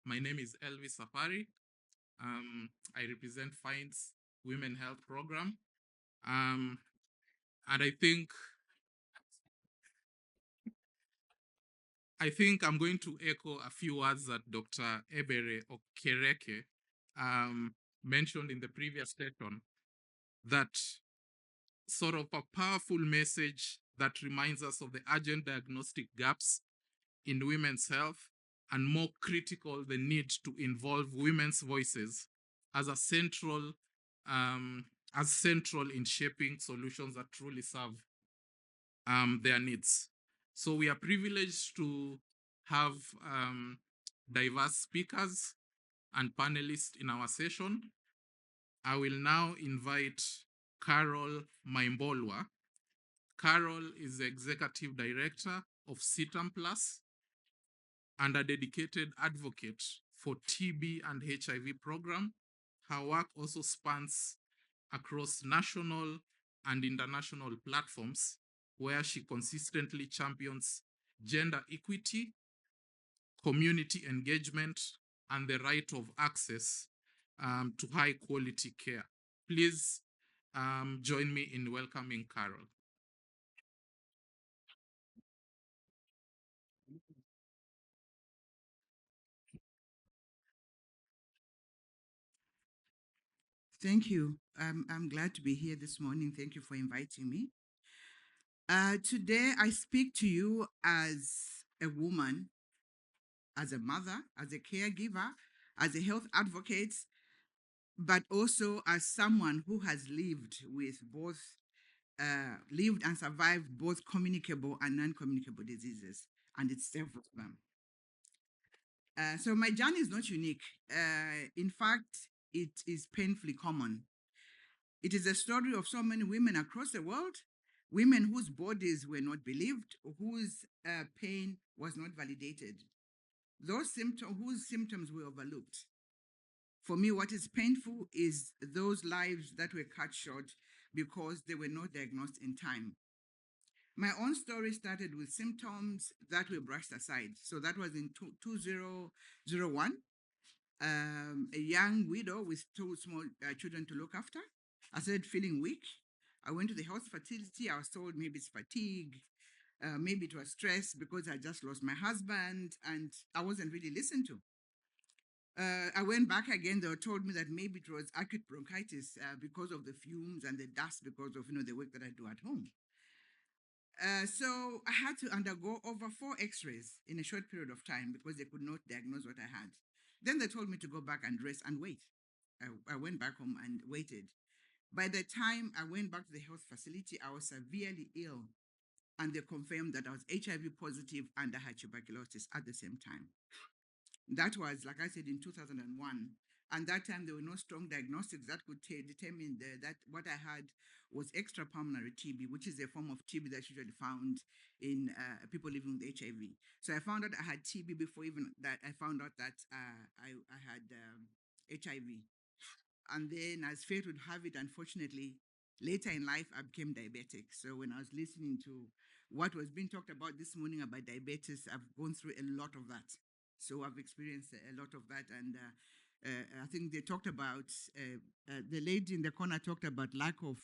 My name is Elvis Safari. I represent FIND's Women Health Program. And I think I'm going to echo a few words that Dr. Ebere Okereke mentioned in the previous session, that sort of a powerful message that reminds us of the urgent diagnostic gaps in women's health, and more critical, the need to involve women's voices as a central as central in shaping solutions that truly serve their needs. So we are privileged to have diverse speakers and panelists in our session. I will now invite Carol Maimbolwa. Carol is the Executive Director of CITAM Plus and a dedicated advocate for TB and HIV program. Her work also spans across national and international platforms, where she consistently champions gender equity, community engagement, and the right of access to high quality care. Please join me in welcoming Carol. Thank you. I'm glad to be here this morning. Thank you for inviting me. Today, I speak to you as a woman, as a mother, as a caregiver, as a health advocate, but also as someone who has lived with both, lived and survived both communicable and non-communicable diseases, and it's several of them. So my journey is not unique. In fact, it is painfully common. It is a story of so many women across the world, women whose bodies were not believed, whose pain was not validated, those symptoms whose symptoms were overlooked. For me, what is painful is those lives that were cut short because they were not diagnosed in time. My own story started with symptoms that were brushed aside. So that was in 2001. A young widow with two small children to look after. I started feeling weak. I went to the health facility. I was told maybe it's fatigue, maybe it was stress because I just lost my husband, and I wasn't really listened to. I went back again. They told me that maybe it was acute bronchitis because of the fumes and the dust because of the work that I do at home. So I had to undergo over 4 X-rays in a short period of time because they could not diagnose what I had. Then they told me to go back and rest and wait. I went back home and waited. By the time I went back to the health facility, I was severely ill, and they confirmed that I was HIV positive and I had tuberculosis at the same time. That was, like I said, in 2001. And that time, there were no strong diagnostics that could determine that what I had was extrapulmonary TB, which is a form of TB that's usually found in people living with HIV. So I found out I had TB before even that I found out that I had HIV. And then, as fate would have it, unfortunately, later in life, I became diabetic. So when I was listening to what was being talked about this morning about diabetes, I've gone through a lot of that. So I've experienced a lot of that. And I think they talked about, the lady in the corner talked about lack of,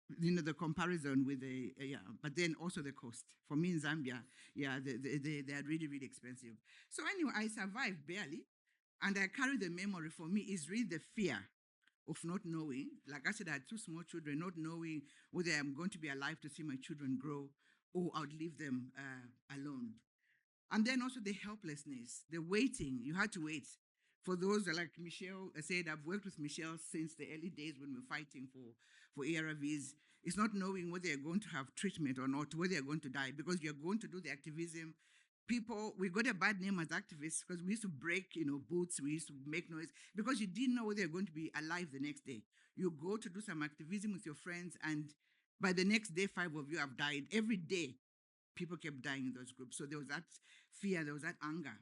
the comparison with yeah, but then also the cost. For me in Zambia, yeah, they are really, really expensive. So anyway, I survived barely. And I carry the memory. For me is really the fear of not knowing. Like I said, I had 2 small children, not knowing whether I'm going to be alive to see my children grow or I would leave them alone. And then also the helplessness, the waiting. You had to wait. For those like Michelle said, I've worked with Michelle since the early days when we were fighting for ARVs. It's not knowing whether you're going to have treatment or not, whether you're going to die, because you're going to do the activism. People, we got a bad name as activists because we used to break, boots, we used to make noise because you didn't know whether you're going to be alive the next day. You go to do some activism with your friends, and by the next day, 5 of you have died. Every day, people kept dying in those groups. So there was that fear, there was that anger.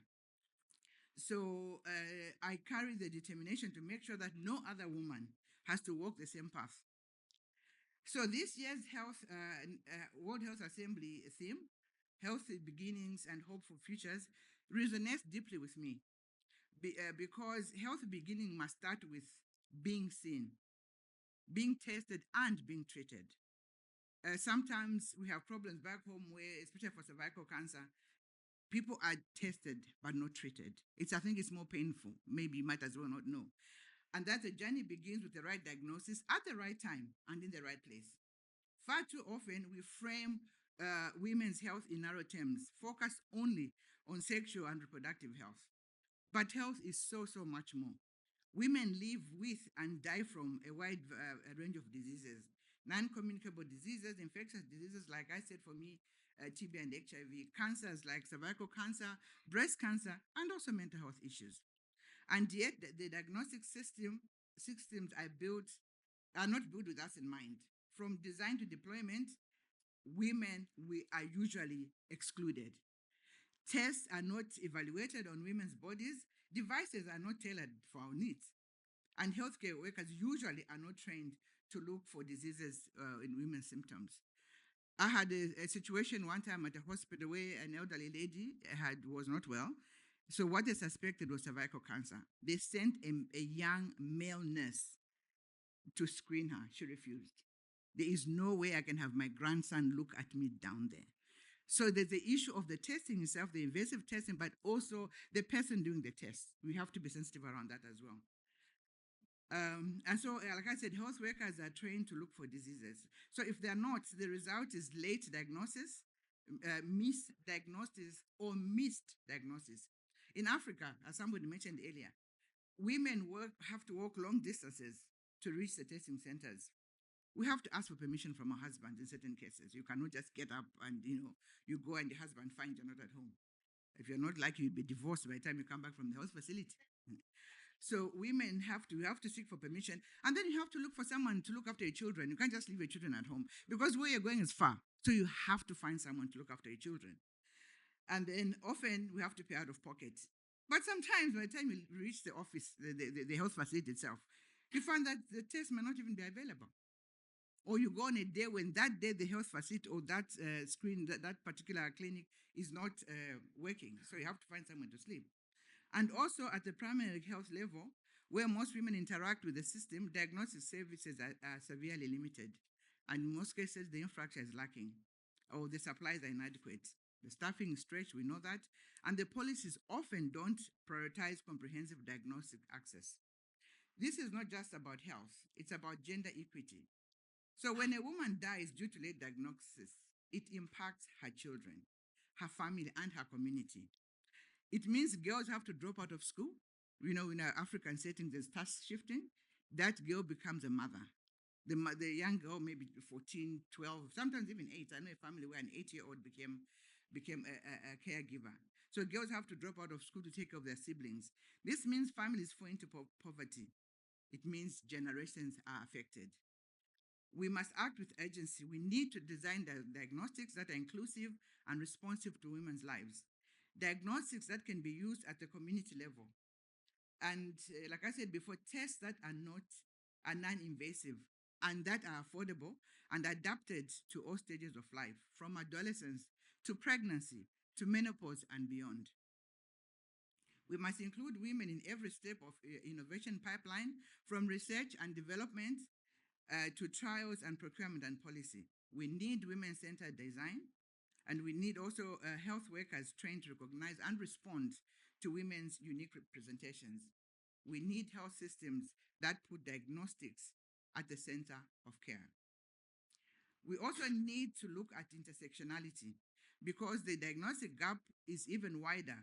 So I carry the determination to make sure that no other woman has to walk the same path. So this year's World Health Assembly theme, Healthy Beginnings and Hopeful Futures, resonates deeply with me because health beginning must start with being seen, being tested, and being treated. Sometimes we have problems back home where, especially for cervical cancer, people are tested but not treated. I think it's more painful. Maybe you might as well not know. And that the journey begins with the right diagnosis at the right time and in the right place. Far too often, we frame women's health in narrow terms, focus only on sexual and reproductive health. But health is so, so much more. Women live with and die from a wide range of diseases, non communicable diseases, infectious diseases, like I said, for me, TB and HIV, cancers like cervical cancer, breast cancer, and also mental health issues. And yet, the diagnostic systems are not built with us in mind. From design to deployment, we are usually excluded. Tests are not evaluated on women's bodies. Devices are not tailored for our needs. And healthcare workers usually are not trained to look for diseases in women's symptoms. I had a situation one time at a hospital where an elderly lady was not well. So what they suspected was cervical cancer. They sent a young male nurse to screen her. She refused. There is no way I can have my grandson look at me down there. So there's the issue of the testing itself, the invasive testing, but also the person doing the test. We have to be sensitive around that as well. And so, like I said, health workers are trained to look for diseases. So if they're not, the result is late diagnosis, misdiagnosis, or missed diagnosis. In Africa, as somebody mentioned earlier, women have to walk long distances to reach the testing centers. We have to ask for permission from our husbands in certain cases. You cannot just get up and you go and the husband finds you're not at home. If you're not lucky, you'll be divorced by the time you come back from the health facility. So women have to seek for permission, and then you have to look for someone to look after your children. You can't just leave your children at home because where you're going is far. So you have to find someone to look after your children. And then often we have to pay out of pocket. But sometimes by the time you reach the office, the health facility itself, you find that the test may not even be available. Or you go on a day when that day the health facility or that that particular clinic is not working. So you have to find someone to sleep. And also at the primary health level, where most women interact with the system, diagnostic services are severely limited. And in most cases, the infrastructure is lacking or the supplies are inadequate. The staffing is stretched, we know that. And the policies often don't prioritize comprehensive diagnostic access. This is not just about health, it's about gender equity. So when a woman dies due to late diagnosis, it impacts her children, her family, and her community. It means girls have to drop out of school. In our African setting, there's task shifting. That girl becomes a mother. The young girl, maybe 14, 12, sometimes even 8. I know a family where an 8-year-old became a caregiver. So girls have to drop out of school to take care of their siblings. This means families fall into poverty. It means generations are affected. We must act with urgency. We need to design diagnostics that are inclusive and responsive to women's lives. Diagnostics that can be used at the community level. And like I said before, tests that are non-invasive and that are affordable and adapted to all stages of life, from adolescence to pregnancy to menopause and beyond. We must include women in every step of innovation pipeline, from research and development to trials and procurement and policy. We need women-centered design, and we need also health workers trained to recognize and respond to women's unique representations. We need health systems that put diagnostics at the center of care. We also need to look at intersectionality because the diagnostic gap is even wider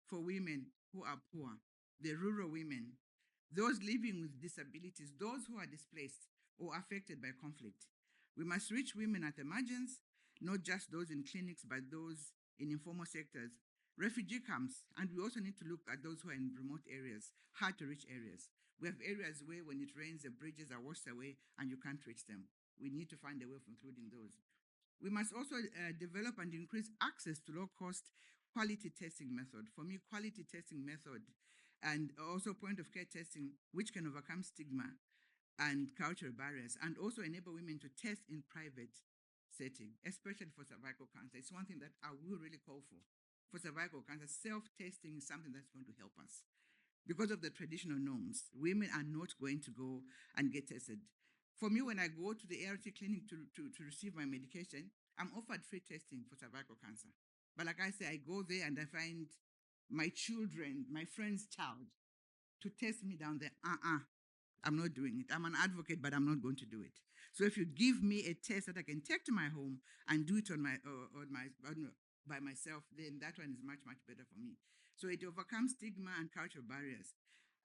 for women who are poor, the rural women, those living with disabilities, those who are displaced or affected by conflict. We must reach women at the margins, not just those in clinics, but those in informal sectors, refugee camps, and we also need to look at those who are in remote areas, hard to reach areas. We have areas where when it rains, the bridges are washed away and you can't reach them. We need to find a way of including those. We must also develop and increase access to low-cost quality testing method. For me, quality testing method and also point-of-care testing, which can overcome stigma and cultural barriers, and also enable women to test in private setting, especially for cervical cancer. It's one thing that I will really call for. For cervical cancer, self-testing is something that's going to help us. because of the traditional norms. Women are not going to go and get tested. For me, when I go to the ART clinic to receive my medication, I'm offered free testing for cervical cancer. But like I say, I go there and I find my children, my friend's child, to test me down there. I'm not doing it. I'm an advocate, but I'm not going to do it. So if you give me a test that I can take to my home and do it by myself, then that one is much, much better for me. So it overcomes stigma and cultural barriers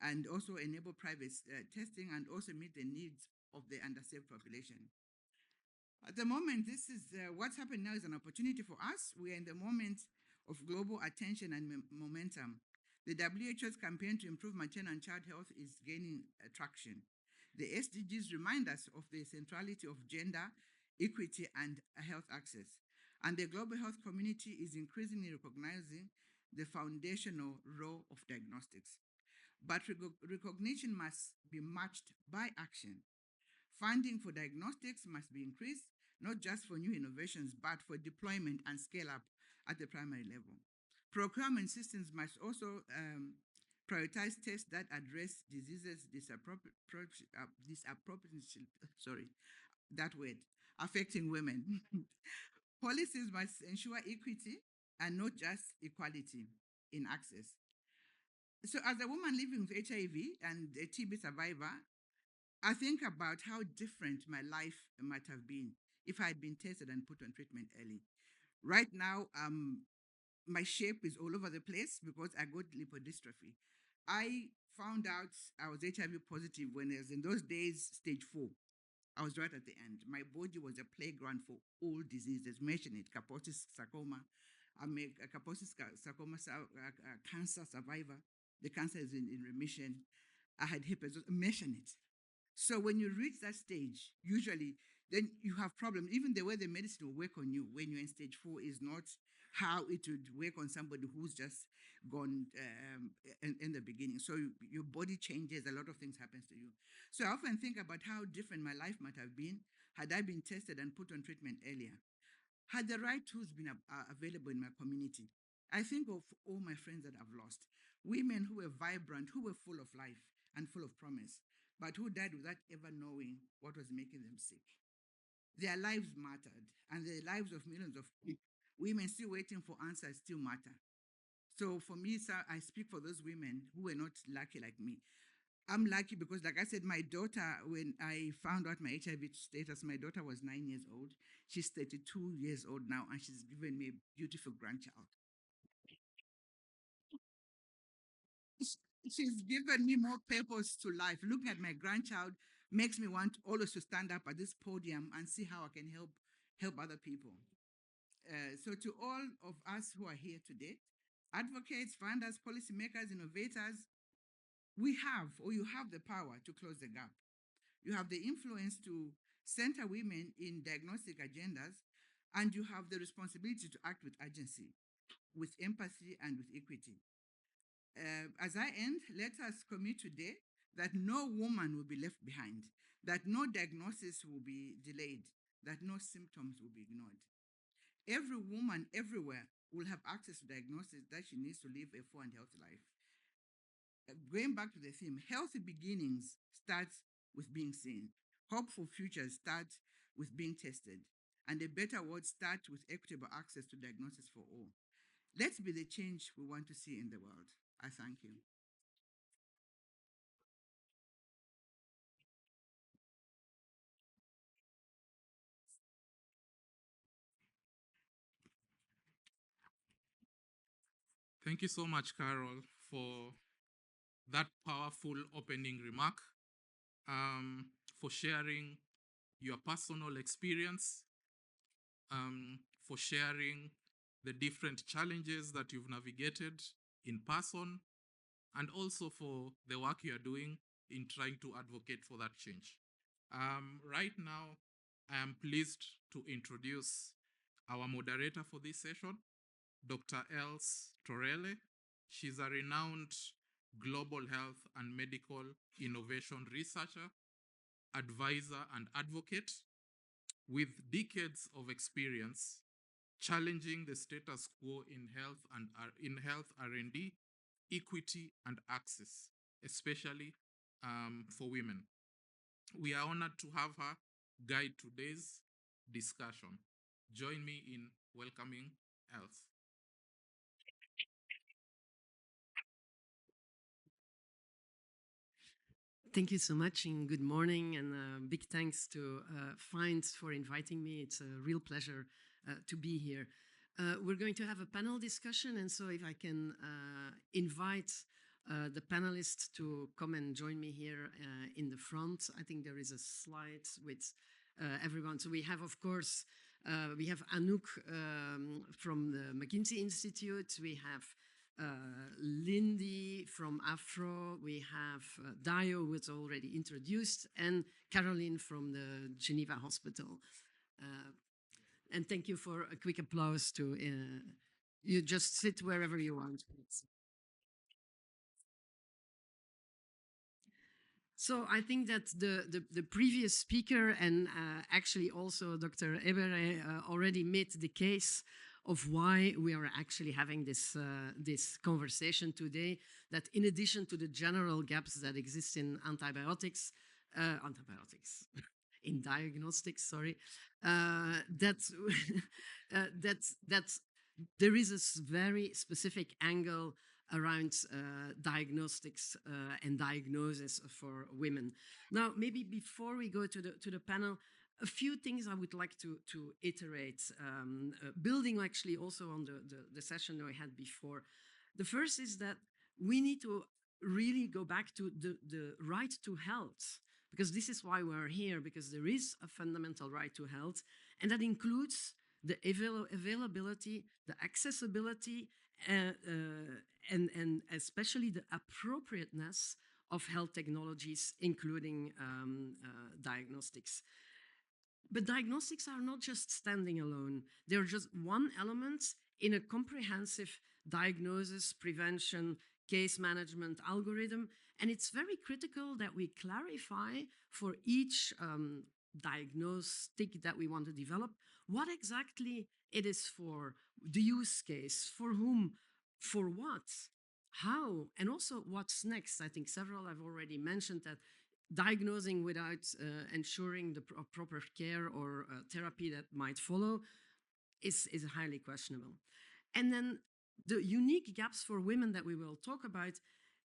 and also enable private testing and also meet the needs of the underserved population. At the moment, this is what's happened now is an opportunity for us. We are in the moment of global attention and momentum. The WHO's campaign to improve maternal and child health is gaining traction. The SDGs remind us of the centrality of gender, equity, and health access. And the global health community is increasingly recognizing the foundational role of diagnostics. But recognition must be matched by action. Funding for diagnostics must be increased, not just for new innovations, but for deployment and scale up at the primary level. Procurement systems must also prioritize tests that address diseases sorry, that word, affecting women. Policies must ensure equity and not just equality in access. So, as a woman living with HIV and a TB survivor, I think about how different my life might have been if I had been tested and put on treatment early. Right now, my shape is all over the place because I got lipodystrophy. I found out I was HIV positive when I was in those days, stage 4. I was right at the end. My body was a playground for all diseases. Mention it, Kaposi's sarcoma. I'm a Kaposi's sarcoma cancer survivor. The cancer is in remission. I had hepatitis. Mention it. So when you reach that stage, usually then you have problems. Even the way the medicine will work on you when you're in stage 4 is not how it would work on somebody who's just gone in the beginning. So your body changes, a lot of things happens to you. So I often think about how different my life might have been had I been tested and put on treatment earlier. Had the right tools been available in my community, I think of all my friends that I've lost, women who were vibrant, who were full of life and full of promise, but who died without ever knowing what was making them sick. Their lives mattered, and the lives of millions of women still waiting for answers still matter. So for me, sir, I speak for those women who were not lucky like me. I'm lucky because, like I said, my daughter, when I found out my HIV status, my daughter was 9 years old. She's 32 years old now, and she's given me a beautiful grandchild. She's given me more purpose to life. Looking at my grandchild makes me want always to stand up at this podium and see how I can help other people. So to all of us who are here today, advocates, funders, policymakers, innovators, we have, or you have the power to close the gap. You have the influence to center women in diagnostic agendas, and you have the responsibility to act with urgency, with empathy, and with equity. As I end, let us commit today that no woman will be left behind, that no diagnosis will be delayed, that no symptoms will be ignored. Every woman everywhere will have access to diagnosis that she needs to live a full and healthy life. Going back to the theme, healthy beginnings starts with being seen. Hopeful futures start with being tested. And a better world starts with equitable access to diagnosis for all. Let's be the change we want to see in the world. I thank you. Thank you so much, Carol, for that powerful opening remark, for sharing your personal experience, for sharing the different challenges that you've navigated in person, and also for the work you are doing in trying to advocate for that change. Right now, I am pleased to introduce our moderator for this session, Dr. Els Torelle. She's a renowned global health and medical innovation researcher, advisor, and advocate with decades of experience challenging the status quo in health and in health R&D equity, and access, especially for women. We are honored to have her guide today's discussion. Join me in welcoming Else. Thank you so much, and good morning, and big thanks to Finds for inviting me. It's a real pleasure to be here. We're going to have a panel discussion, and so if I can invite the panelists to come and join me here in the front. I think there is a slide with everyone. So we have, of course, we have Anouk from the McKinsey Institute. We have Lindy from Afro, we have Dio, who was already introduced, and Caroline from the Geneva Hospital. Uh, and thank you for a quick applause to, you just sit wherever you want. So I think that the previous speaker and actually also Dr. Ebere already made the case of why we are actually having this conversation today, that in addition to the general gaps that exist in antibiotics, in diagnostics, sorry, that, that there is a very specific angle around diagnostics and diagnosis for women. Now, maybe before we go to the panel, a few things I would like to iterate, building actually also on the session we had before. The first is that we need to really go back to the right to health, because this is why we're here, because there is a fundamental right to health, and that includes the availability, the accessibility, and especially the appropriateness of health technologies, including diagnostics. But diagnostics are not just standing alone. They're just one element in a comprehensive diagnosis, prevention, case management algorithm. And it's very critical that we clarify for each diagnostic that we want to develop what exactly it is for, the use case, for whom, for what, how, and also what's next. I think several have already mentioned that diagnosing without ensuring the proper care or therapy that might follow is highly questionable. And then the unique gaps for women that we will talk about,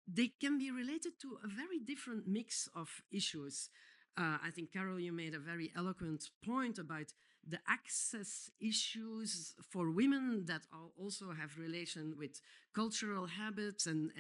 they can be related to a very different mix of issues. I think, Carol, you made a very eloquent point about the access issues for women that also have relation with cultural habits and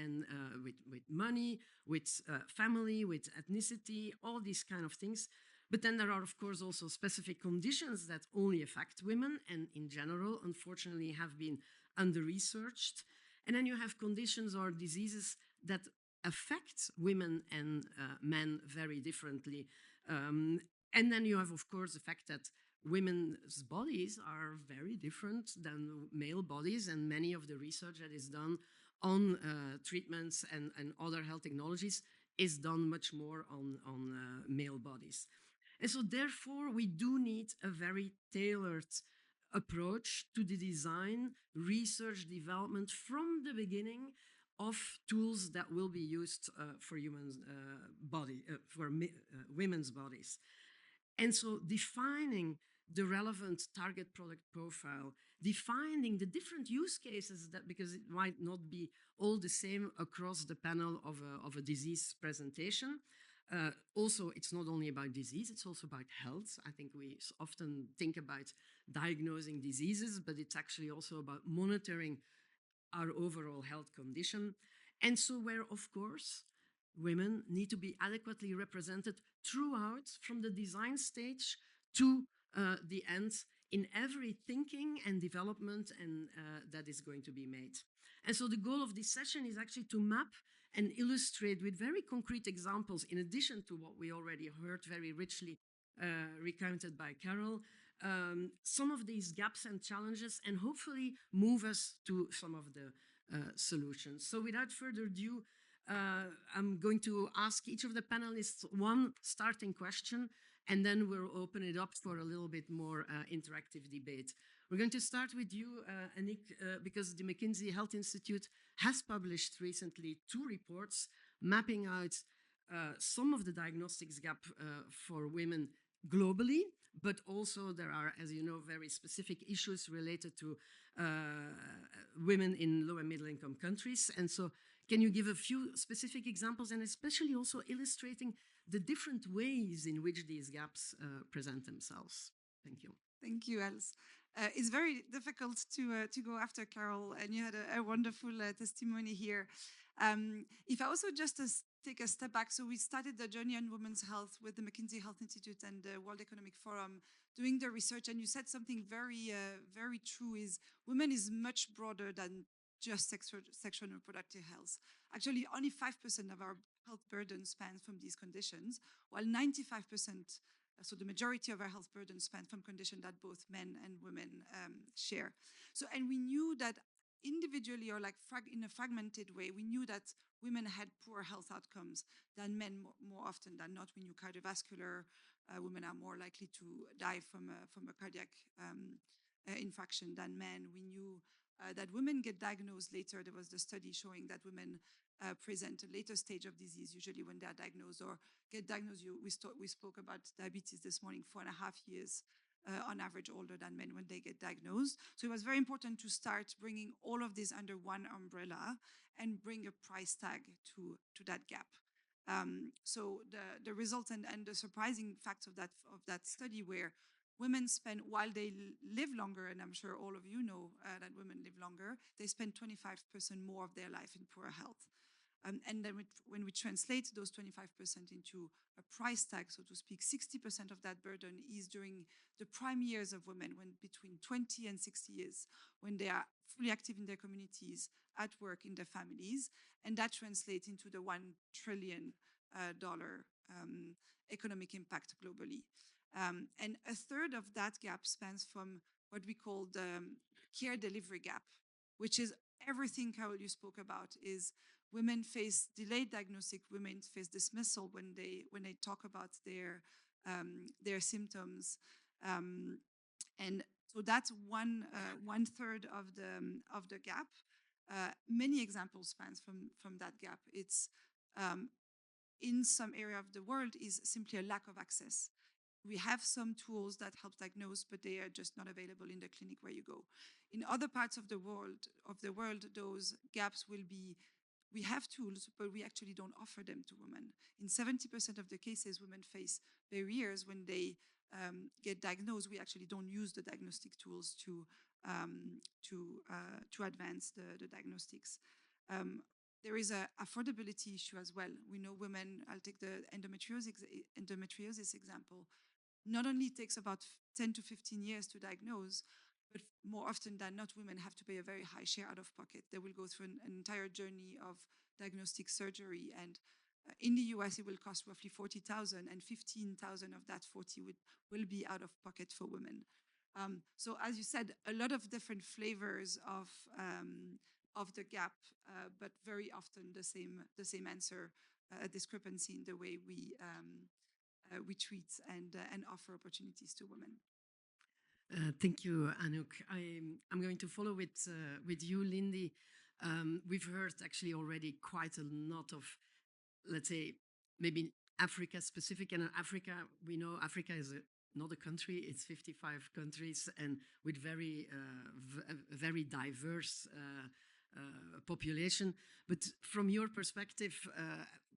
with money, with family, with ethnicity, all these kind of things. But then there are, of course, also specific conditions that only affect women and in general, unfortunately, have been under-researched. And then you have conditions or diseases that affect women and men very differently. And then you have, of course, the fact that women's bodies are very different than male bodies, and many of the research that is done on treatments and other health technologies is done much more on male bodies. And so therefore, we do need a very tailored approach to the design, research, development from the beginning of tools that will be used for human women's bodies. And so defining the relevant target product profile, defining the different use cases that, because it might not be all the same across the panel of a disease presentation. Also, it's not only about disease, it's also about health. I think we often think about diagnosing diseases, but it's actually also about monitoring our overall health condition. And so where, of course, women need to be adequately represented throughout, from the design stage to the end, in every thinking and development that is going to be made. And so the goal of this session is actually to map and illustrate with very concrete examples, in addition to what we already heard very richly recounted by Carol, some of these gaps and challenges, and hopefully move us to some of the solutions. So without further ado, I'm going to ask each of the panelists one starting question, and then we'll open it up for a little bit more interactive debate. We're going to start with you, Anik, because the McKinsey Health Institute has published recently 2 reports mapping out some of the diagnostics gap for women globally, but also there are, as you know, very specific issues related to women in low and middle income countries. And so can you give a few specific examples and especially also illustrating the different ways in which these gaps present themselves? Thank you. Thank you, Els. It's very difficult to go after Carol, and you had a wonderful testimony here. If I also just take a step back, so we started the journey on women's health with the McKinsey Health Institute and the World Economic Forum doing the research, and you said something very true: is women is much broader than just sexual and reproductive health. Actually, only 5% of our health burden spans from these conditions, while 95%, so the majority of our health burden span from conditions that both men and women share. So, and we knew that individually or like in a fragmented way, we knew that women had poor health outcomes than men more often than not. We knew cardiovascular, women are more likely to die from a cardiac infarction than men. We knew that women get diagnosed later. There was the study showing that women present a later stage of disease, usually when they are diagnosed or get diagnosed. We spoke about diabetes this morning, 4.5 years on average older than men when they get diagnosed. So it was very important to start bringing all of this under one umbrella and bring a price tag to that gap. So the results and the surprising facts of that study were women spend, while they live longer, and I'm sure all of you know that women live longer, they spend 25% more of their life in poor health. And then when we translate those 25% into a price tag, so to speak, 60% of that burden is during the prime years of women, when between 20 and 60 years, when they are fully active in their communities, at work, in their families. And that translates into the $1 trillion economic impact globally. And a third of that gap spans from what we call the care delivery gap, which is everything, Carol, you spoke about, is women face delayed diagnostic, women face dismissal when they talk about their symptoms, and so that's one third of the gap. Many examples spans from that gap. It's in some area of the world is simply a lack of access. We have some tools that help diagnose, but they are just not available in the clinic where you go. In other parts of the world, those gaps will be, we have tools, but we actually don't offer them to women. In 70% of the cases, women face barriers when they get diagnosed. We actually don't use the diagnostic tools to advance the diagnostics. There is an affordability issue as well. We know women, I'll take the endometriosis example, not only takes about 10 to 15 years to diagnose, but more often than not, women have to pay a very high share out of pocket. They will go through an entire journey of diagnostic surgery. And in the US, it will cost roughly $40,000, and 15,000 of that 40 will be out of pocket for women. So as you said, a lot of different flavors of the gap, but very often the same answer, a discrepancy in the way we treat and offer opportunities to women. Thank you, Anouk. I'm going to follow with you, Lindy. We've heard actually already quite a lot of, let's say, maybe Africa specific. And in Africa, we know Africa is not a country, it's 55 countries and with very diverse population. But from your perspective,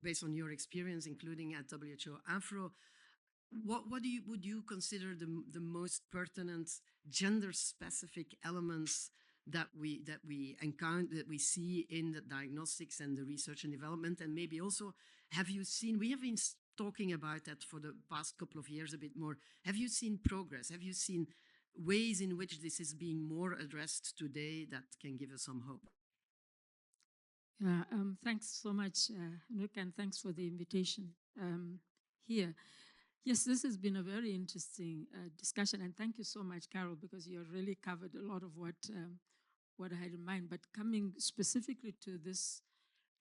based on your experience, including at WHO Afro, what would you consider the most pertinent gender-specific elements that we encounter, that we see in the diagnostics and the research and development? And maybe also, have you seen, we have been talking about that for the past couple of years a bit more, have you seen progress? Have you seen ways in which this is being more addressed today that can give us some hope? Yeah, thanks so much, Anouk, and thanks for the invitation here. Yes, this has been a very interesting discussion, and thank you so much, Carol, because you have really covered a lot of what I had in mind. But coming specifically to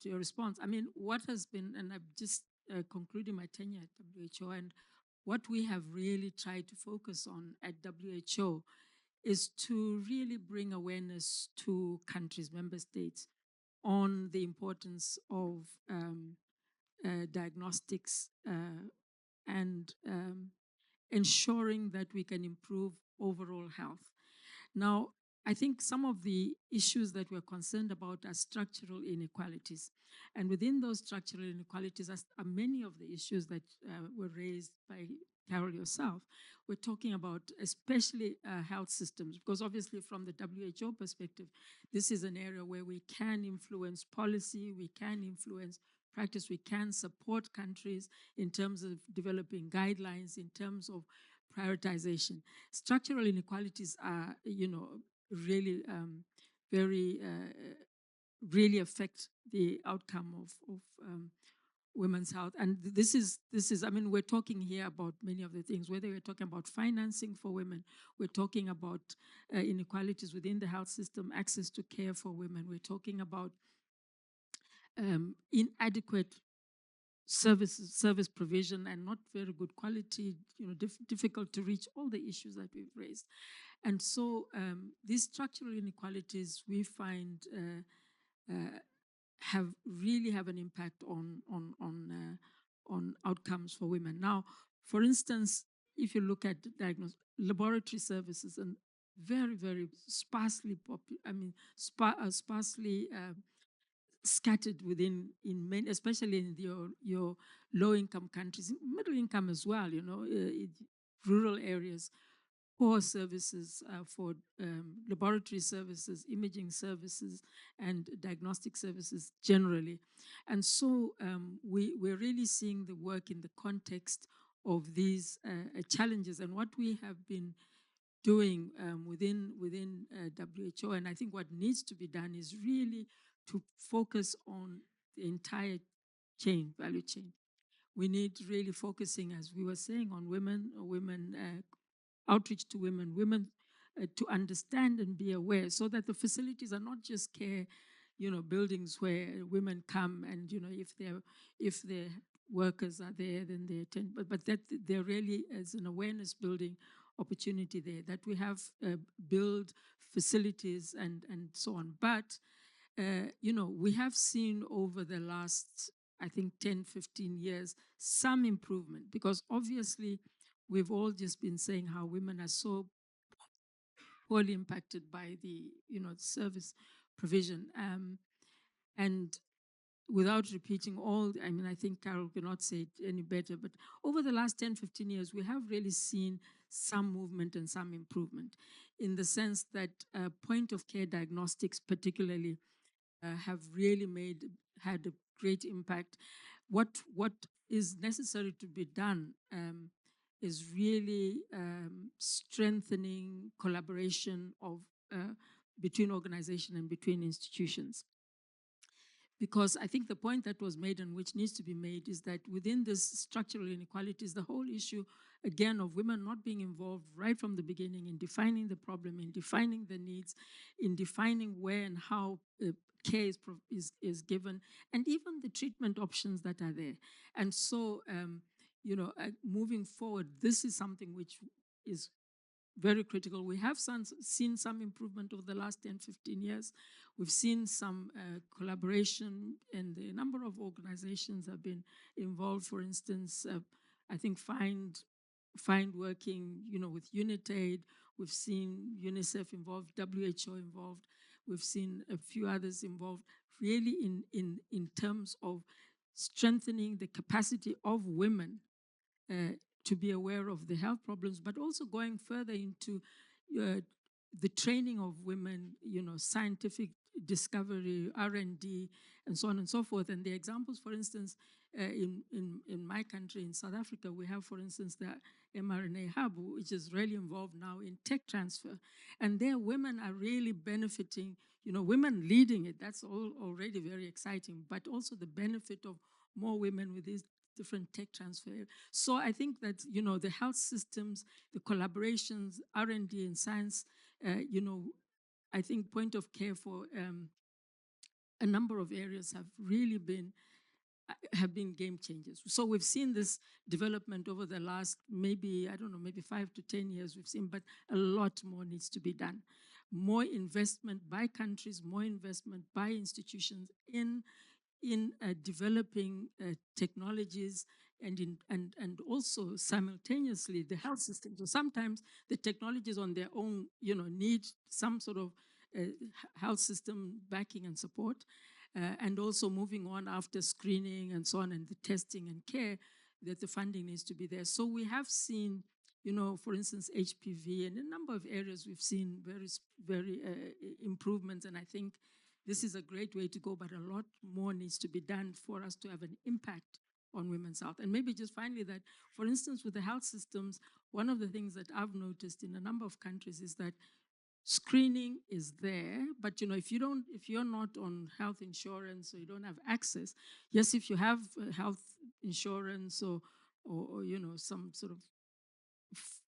your response, I mean, what has been, and I'm just concluding my tenure at WHO, and what we have really tried to focus on at WHO is to really bring awareness to countries, member states, on the importance of diagnostics and ensuring that we can improve overall health. Now, I think some of the issues that we're concerned about are structural inequalities. And within those structural inequalities are many of the issues that were raised by Carol yourself. We're talking about especially health systems, because obviously from the WHO perspective, this is an area where we can influence policy, we can influence practice, we can support countries in terms of developing guidelines, in terms of prioritization. Structural inequalities are, really very, really affect the outcome of women's health. And this is, I mean, we're talking here about many of the things, whether we're talking about financing for women, we're talking about inequalities within the health system, access to care for women, we're talking about inadequate service provision and not very good quality, difficult to reach, all the issues that we've raised. And so these structural inequalities we find have an impact on outcomes for women. Now, for instance, if you look at laboratory services and very, very sparsely sparsely scattered within in many, especially in your low income countries, middle income as well, rural areas, poor services for laboratory services, imaging services, and diagnostic services generally. And so we're really seeing the work in the context of these challenges. And what we have been doing within WHO, and I think what needs to be done is really to focus on the entire value chain. We need really focusing, as we were saying, on women outreach to women to understand and be aware, so that the facilities are not just care, buildings where women come and, if their workers are there, then they attend, but that there really is an awareness building opportunity there, that we have build facilities and so on. But, we have seen over the last, I think, 10, 15 years, some improvement, because obviously we've all just been saying how women are so poorly impacted by the, service provision. And without repeating all, I mean, I think Carol cannot say it any better, but over the last 10, 15 years, we have really seen some movement and some improvement, in the sense that point of care diagnostics particularly have really had a great impact. What is necessary to be done is really strengthening collaboration of between organizations and between institutions. Because I think the point that was made, and which needs to be made, is that within this structural inequalities, the whole issue, again, of women not being involved right from the beginning in defining the problem, in defining the needs, in defining where and how care is given, and even the treatment options that are there. And so, moving forward, this is something which is very critical. We have seen some improvement over the last 10, 15 years. We've seen some collaboration, and a number of organizations have been involved. For instance, I think Find working, with UNITAID. We've seen UNICEF involved, WHO involved. We've seen a few others involved, really in terms of strengthening the capacity of women to be aware of the health problems, but also going further into the training of women, scientific discovery, R&D, and so on and so forth. And the examples, for instance, in my country, in South Africa, we have, for instance, the mRNA hub, which is really involved now in tech transfer. And there women are really benefiting, women leading it. That's already very exciting, but also the benefit of more women with these different tech transfer. So I think that, the health systems, the collaborations, R&D and science, I think point of care for a number of areas have really been have been game changers. So we've seen this development over the last maybe, I don't know, maybe 5 to 10 years we've seen, but a lot more needs to be done. More investment by countries, more investment by institutions in developing technologies and also simultaneously the health system. So sometimes the technologies on their own, need some sort of health system backing and support, and also moving on after screening and so on and the testing and care, that the funding needs to be there. So we have seen, for instance, HPV and a number of areas we've seen very improvements, and I think this is a great way to go, but a lot more needs to be done for us to have an impact on women's health. And maybe just finally that, for instance, with the health systems, one of the things that I've noticed in a number of countries is that screening is there, but if you're not on health insurance or you don't have access, yes, if you have health insurance or some sort of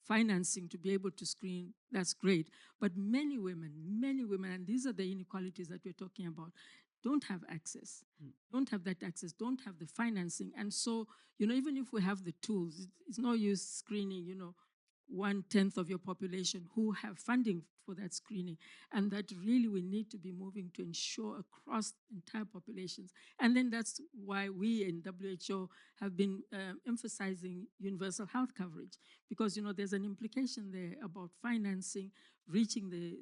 financing to be able to screen, that's great. But many women, and these are the inequalities that we're talking about, don't have access, don't have that access, don't have the financing. And so, even if we have the tools, it's no use screening, 1/10 of your population who have funding for that screening. And that really we need to be moving to ensure across entire populations. And then that's why we in WHO have been emphasizing universal health coverage, because there's an implication there about financing, reaching the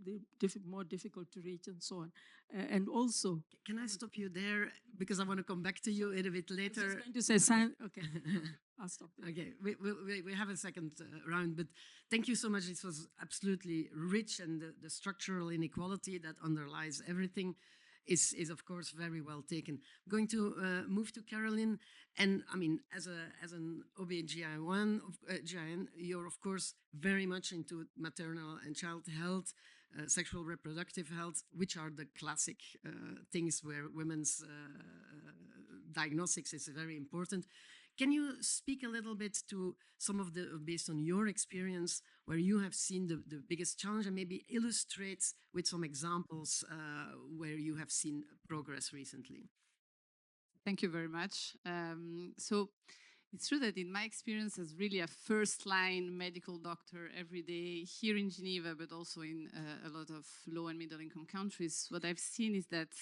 more difficult to reach and so on. And also, Can I stop you there? Because I want to come back to you a bit I was later. just going to say science. Okay, I'll stop there. Okay, we have a second round, but thank you so much. This was absolutely rich, and the structural inequality that underlies everything is of course very well taken. I'm going to move to Caroline, and I mean, as an OB/GYN, you're of course very much into maternal and child health, sexual reproductive health, which are the classic things where women's diagnostics is very important. Can you speak a little bit to some of based on your experience, where you have seen the biggest challenge, and maybe illustrate with some examples where you have seen progress recently? Thank you very much. So it's true that in my experience as really a first-line medical doctor every day here in Geneva, but also in a lot of low and middle-income countries, what I've seen is that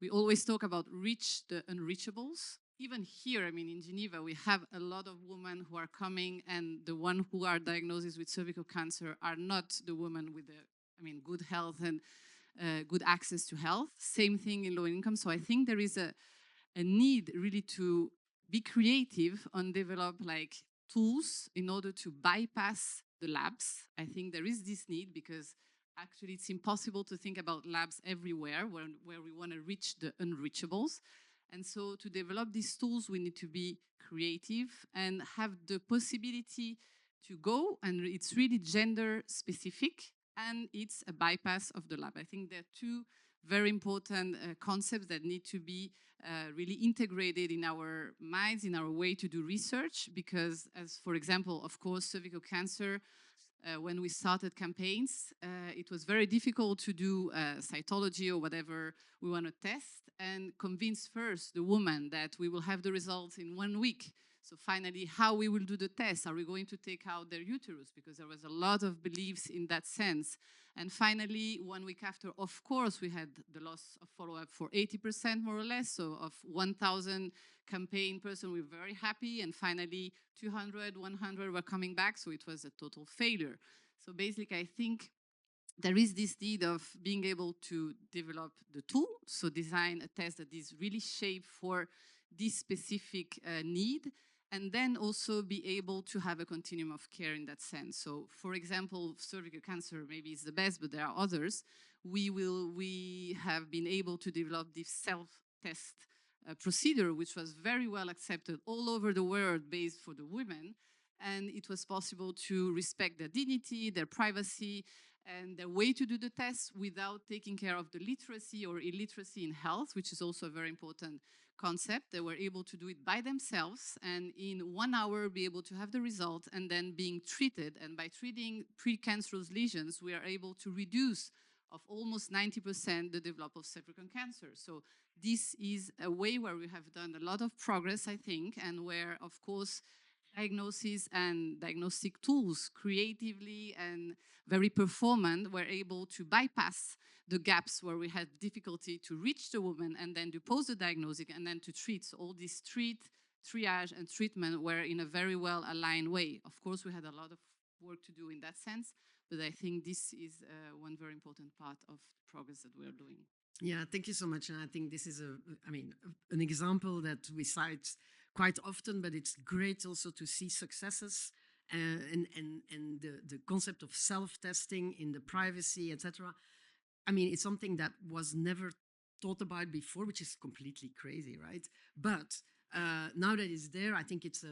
we always talk about reach the unreachables. Even here, I mean, in Geneva, we have a lot of women who are coming, and the ones who are diagnosed with cervical cancer are not the women with good health and good access to health. Same thing in low income. So I think there is a need really to be creative and develop like tools in order to bypass the labs. I think there is this need because actually it's impossible to think about labs everywhere where we want to reach the unreachables. And so to develop these tools, we need to be creative and have the possibility to go, and it's really gender specific, and it's a bypass of the lab. I think there are two very important concepts that need to be really integrated in our minds, in our way to do research, because as for example, of course, cervical cancer, when we started campaigns, it was very difficult to do cytology or whatever we want to test and convince first the woman that we will have the results in 1 week. So finally, how we will do the test? Are we going to take out their uterus? Because there was a lot of beliefs in that sense. And finally, 1 week after, of course, we had the loss of follow-up for 80% more or less. So of 1,000 campaign person, we were very happy. And finally, 200, 100 were coming back. So it was a total failure. So basically, I think there is this need of being able to develop the tool, so design a test that is really shaped for this specific need, and then also be able to have a continuum of care in that sense. So, for example, cervical cancer maybe is the best, but there are others. We have been able to develop this self-test procedure, which was very well accepted all over the world based for the women, and it was possible to respect their dignity, their privacy, and their way to do the test without taking care of the literacy or illiteracy in health, which is also a very important concept. They were able to do it by themselves and in 1 hour be able to have the result and then being treated. And by treating precancerous lesions, we are able to reduce of almost 90% the development of cervical cancer. So this is a way where we have done a lot of progress, I think, and where, of course, diagnosis and diagnostic tools, creatively and very performant, were able to bypass the gaps where we had difficulty to reach the woman and then to pose the diagnosis and then to treat. So all these triage and treatment were in a very well aligned way. Of course, we had a lot of work to do in that sense, but I think this is one very important part of the progress that we are doing. Yeah, thank you so much. And I think this is an example that we cite quite often, but it's great also to see successes and the concept of self-testing in the privacy, etc. I mean, it's something that was never thought about before, which is completely crazy, right? But now that it's there, I think it's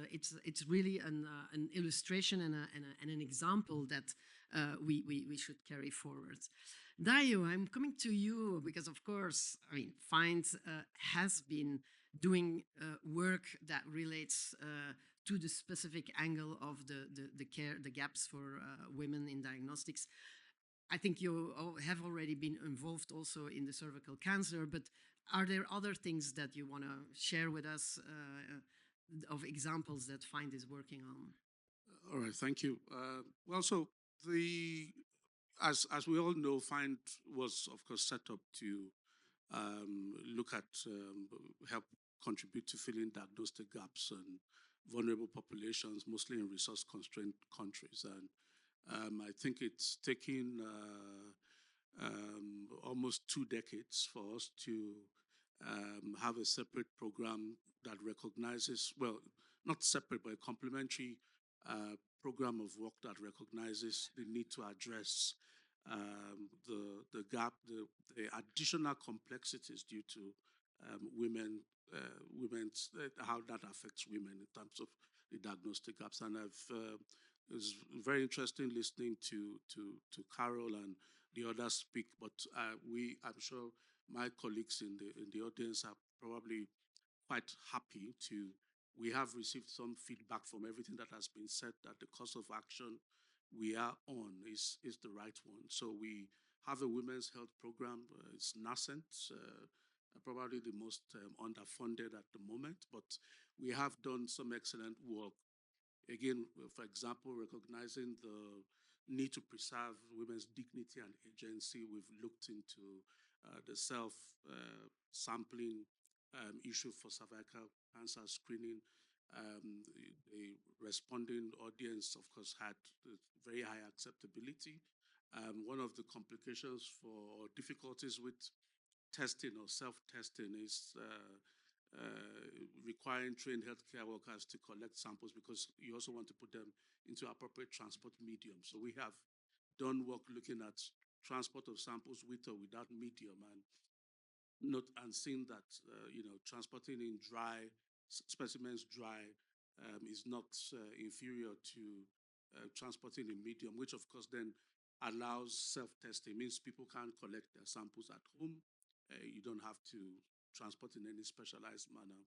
really an illustration and an example that we should carry forward. Dayo, I'm coming to you because, of course, I mean, Find has been doing work that relates to the specific angle of the care, the gaps for women in diagnostics. I think you have already been involved also in the cervical cancer, but are there other things that you want to share with us of examples that Find is working on? All right, thank you. Well, so the as we all know, Find was of course set up to look at help contribute to filling diagnostic gaps and vulnerable populations, mostly in resource constrained countries. And I think it's taken almost 2 decades for us to have a separate program that recognizes, well, not separate, but a complementary program of work that recognizes the need to address the gap, the additional complexities due to women's how that affects women in terms of the diagnostic gaps. And it was very interesting listening to Carol and the others speak. But I'm sure my colleagues in the audience are probably quite happy to. We have received some feedback from everything that has been said that the course of action we are on is the right one. So we have a women's health program. It's nascent, probably the most underfunded at the moment, but we have done some excellent work. Again, for example, recognizing the need to preserve women's dignity and agency. We've looked into the self sampling issue for cervical cancer screening. The responding audience, of course, had very high acceptability. One of the complications for or difficulties with testing or self-testing is requiring trained healthcare workers to collect samples because you also want to put them into appropriate transport medium. So we have done work looking at transport of samples with or without medium, and seeing that transporting in dry specimens dry is not inferior to transporting in medium, which of course then allows self-testing. Means people can collect their samples at home. You don't have to transport in any specialized manner,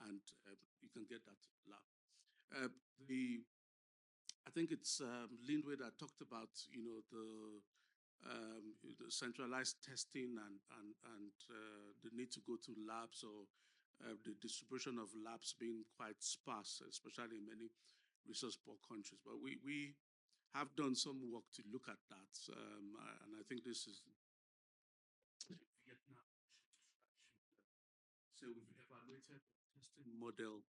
and you can get that lab. I think it's Lindway that talked about the centralized testing and the need to go to labs or the distribution of labs being quite sparse, especially in many resource poor countries. But we have done some work to look at that, and I think this is Vietnam. So we've evaluated a testing model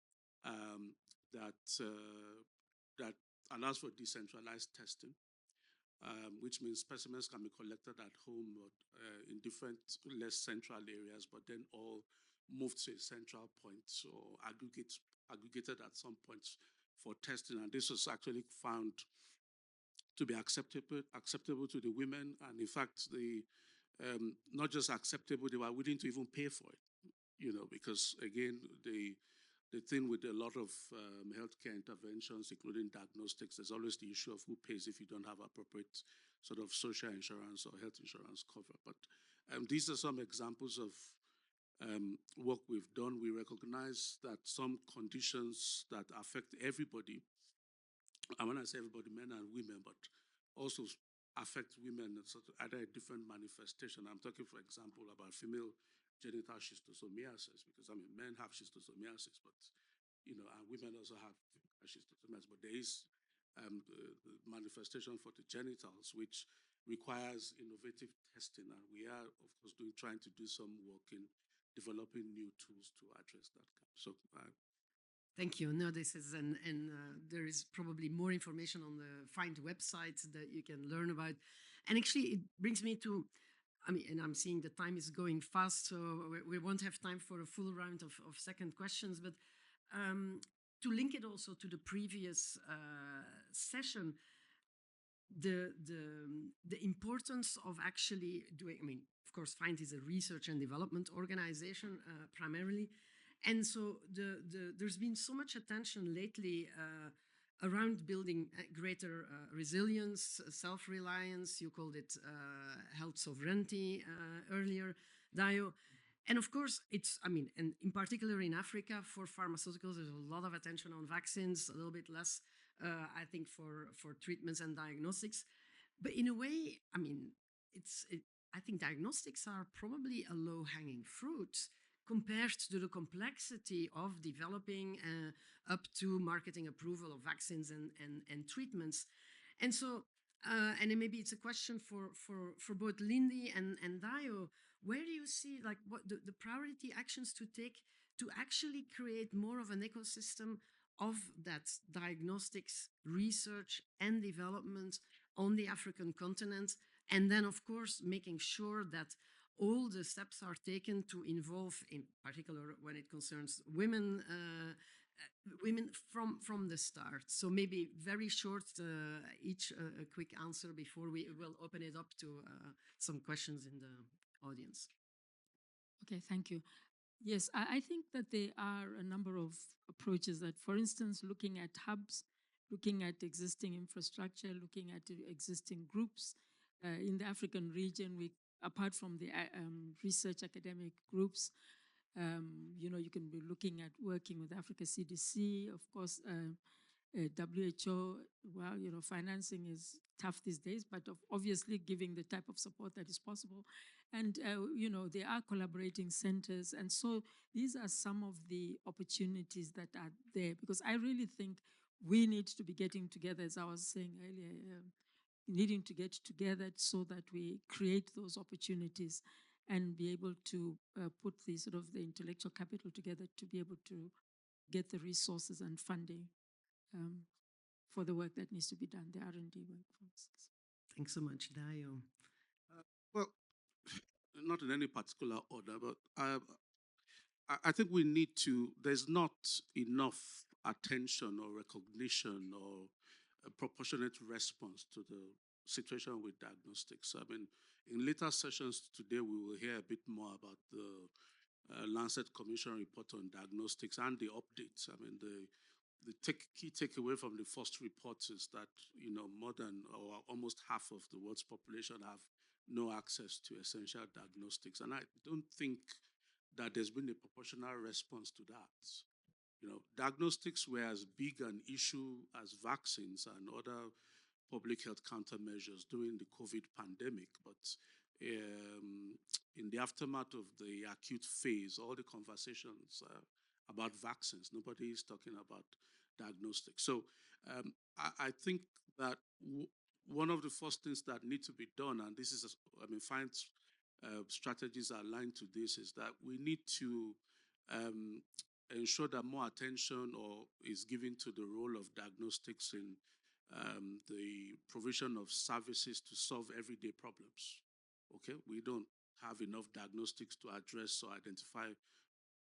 that allows for decentralized testing, which means specimens can be collected at home or in different less central areas, but then all moved to a central point or aggregated at some points for testing. And this was actually found to be acceptable to the women, and in fact, not just acceptable, they were willing to even pay for it. Because again, the thing with a lot of healthcare interventions, including diagnostics, there's always the issue of who pays if you don't have appropriate sort of social insurance or health insurance cover. But these are some examples of work we've done. We recognize that some conditions that affect everybody, and when I say everybody, men and women, but also affect women, sort of either a different manifestation. I'm talking, for example, about female genital schistosomiasis, because I mean, men have schistosomiasis, but and women also have schistosomiasis, but there is the manifestation for the genitals, which requires innovative testing, and we are, of course, trying to do some work in developing new tools to address that gap. So Thank you. No, this is, and there is probably more information on the FIND website that you can learn about. And actually, it brings me to, I mean, and I'm seeing the time is going fast, so we won't have time for a full round of second questions. But to link it also to the previous session, the importance of actually doing, I mean, of course, FIND is a research and development organization primarily. And so there's been so much attention lately around building greater resilience, self-reliance. You called it health sovereignty earlier, Dio. And of course, it's, I mean, and in particular in Africa for pharmaceuticals, there's a lot of attention on vaccines, a little bit less, I think, for treatments and diagnostics. But in a way, I mean, I think diagnostics are probably a low-hanging fruit compared to the complexity of developing up to marketing approval of vaccines and treatments. And so, and then maybe it's a question for both Lindy and Dio. Where do you see like what the priority actions to take to actually create more of an ecosystem of that diagnostics research and development on the African continent? And then, of course, making sure that all the steps are taken to involve, in particular when it concerns women, women from the start. So maybe very short, each a quick answer before we will open it up to some questions in the audience. Okay, thank you. Yes, I think that there are a number of approaches that, for instance, looking at hubs, looking at existing infrastructure, looking at existing groups in the African region. We, apart from the research academic groups, you can be looking at working with Africa CDC, of course, WHO. Well, financing is tough these days, but obviously giving the type of support that is possible. And, there are collaborating centers. And so these are some of the opportunities that are there, because I really think we need to be getting together, as I was saying earlier, needing to get together so that we create those opportunities and be able to put the sort of the intellectual capital together to be able to get the resources and funding for the work that needs to be done, the R&D work, for instance. Thanks so much, Dio. Well, not in any particular order, but I think we need to, there's not enough attention or recognition or a proportionate response to the situation with diagnostics. I mean, in later sessions today, we will hear a bit more about the Lancet Commission report on diagnostics and the updates. I mean, the key takeaway from the first report is that, more than or almost half of the world's population have no access to essential diagnostics. And I don't think that there's been a proportional response to that. Diagnostics were as big an issue as vaccines and other public health countermeasures during the COVID pandemic. But in the aftermath of the acute phase, all the conversations about vaccines, nobody is talking about diagnostics. So I think that one of the first things that need to be done, and this is, FIND strategies are aligned to this, is that we need to ensure that more attention is given to the role of diagnostics in the provision of services to solve everyday problems. Okay, we don't have enough diagnostics to address or identify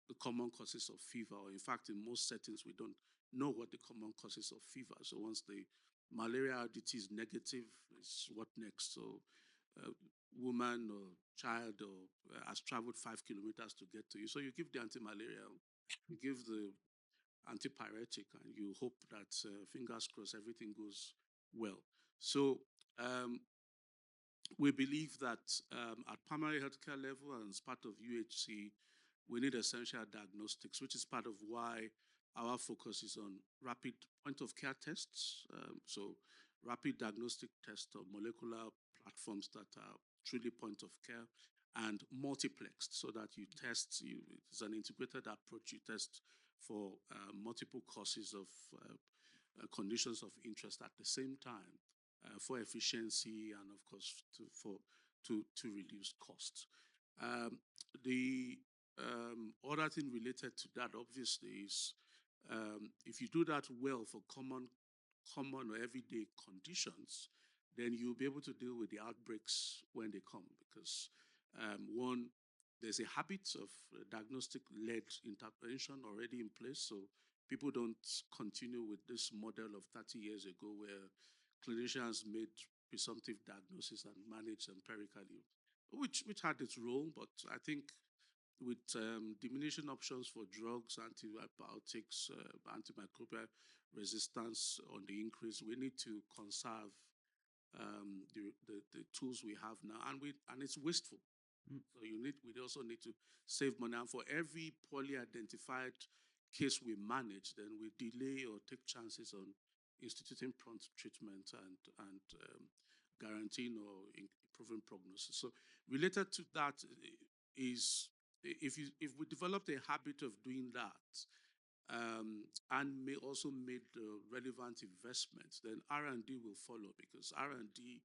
the common causes of fever, or in fact, in most settings, we don't know what the common causes of fever. So once the malaria RDT is negative, it's what next? So woman or child has traveled 5 kilometers to get to you. So you give the anti-malarial, you give the antipyretic, and you hope that, fingers crossed, everything goes well. So we believe that at primary healthcare level and as part of UHC, we need essential diagnostics, which is part of why our focus is on rapid point-of-care tests. So rapid diagnostic tests or molecular platforms that are truly point of care, and multiplexed so that you test, it's an integrated approach. You test for multiple causes of conditions of interest at the same time for efficiency and, of course, to reduce costs. The other thing related to that, obviously, is if you do that well for common or everyday conditions, then you'll be able to deal with the outbreaks when they come. Because one, there's a habit of diagnostic-led intervention already in place, so people don't continue with this model of 30 years ago where clinicians made presumptive diagnosis and managed empirically, which had its role, but I think with diminishing options for drugs, antibiotics, antimicrobial resistance on the increase, we need to conserve the tools we have now, and it's wasteful. So we also need to save money, and for every poorly identified case we manage, then we delay or take chances on instituting prompt treatment and guaranteeing or improving prognosis. So related to that is if we developed a habit of doing that and may also made relevant investments, then R&D will follow, because R&D,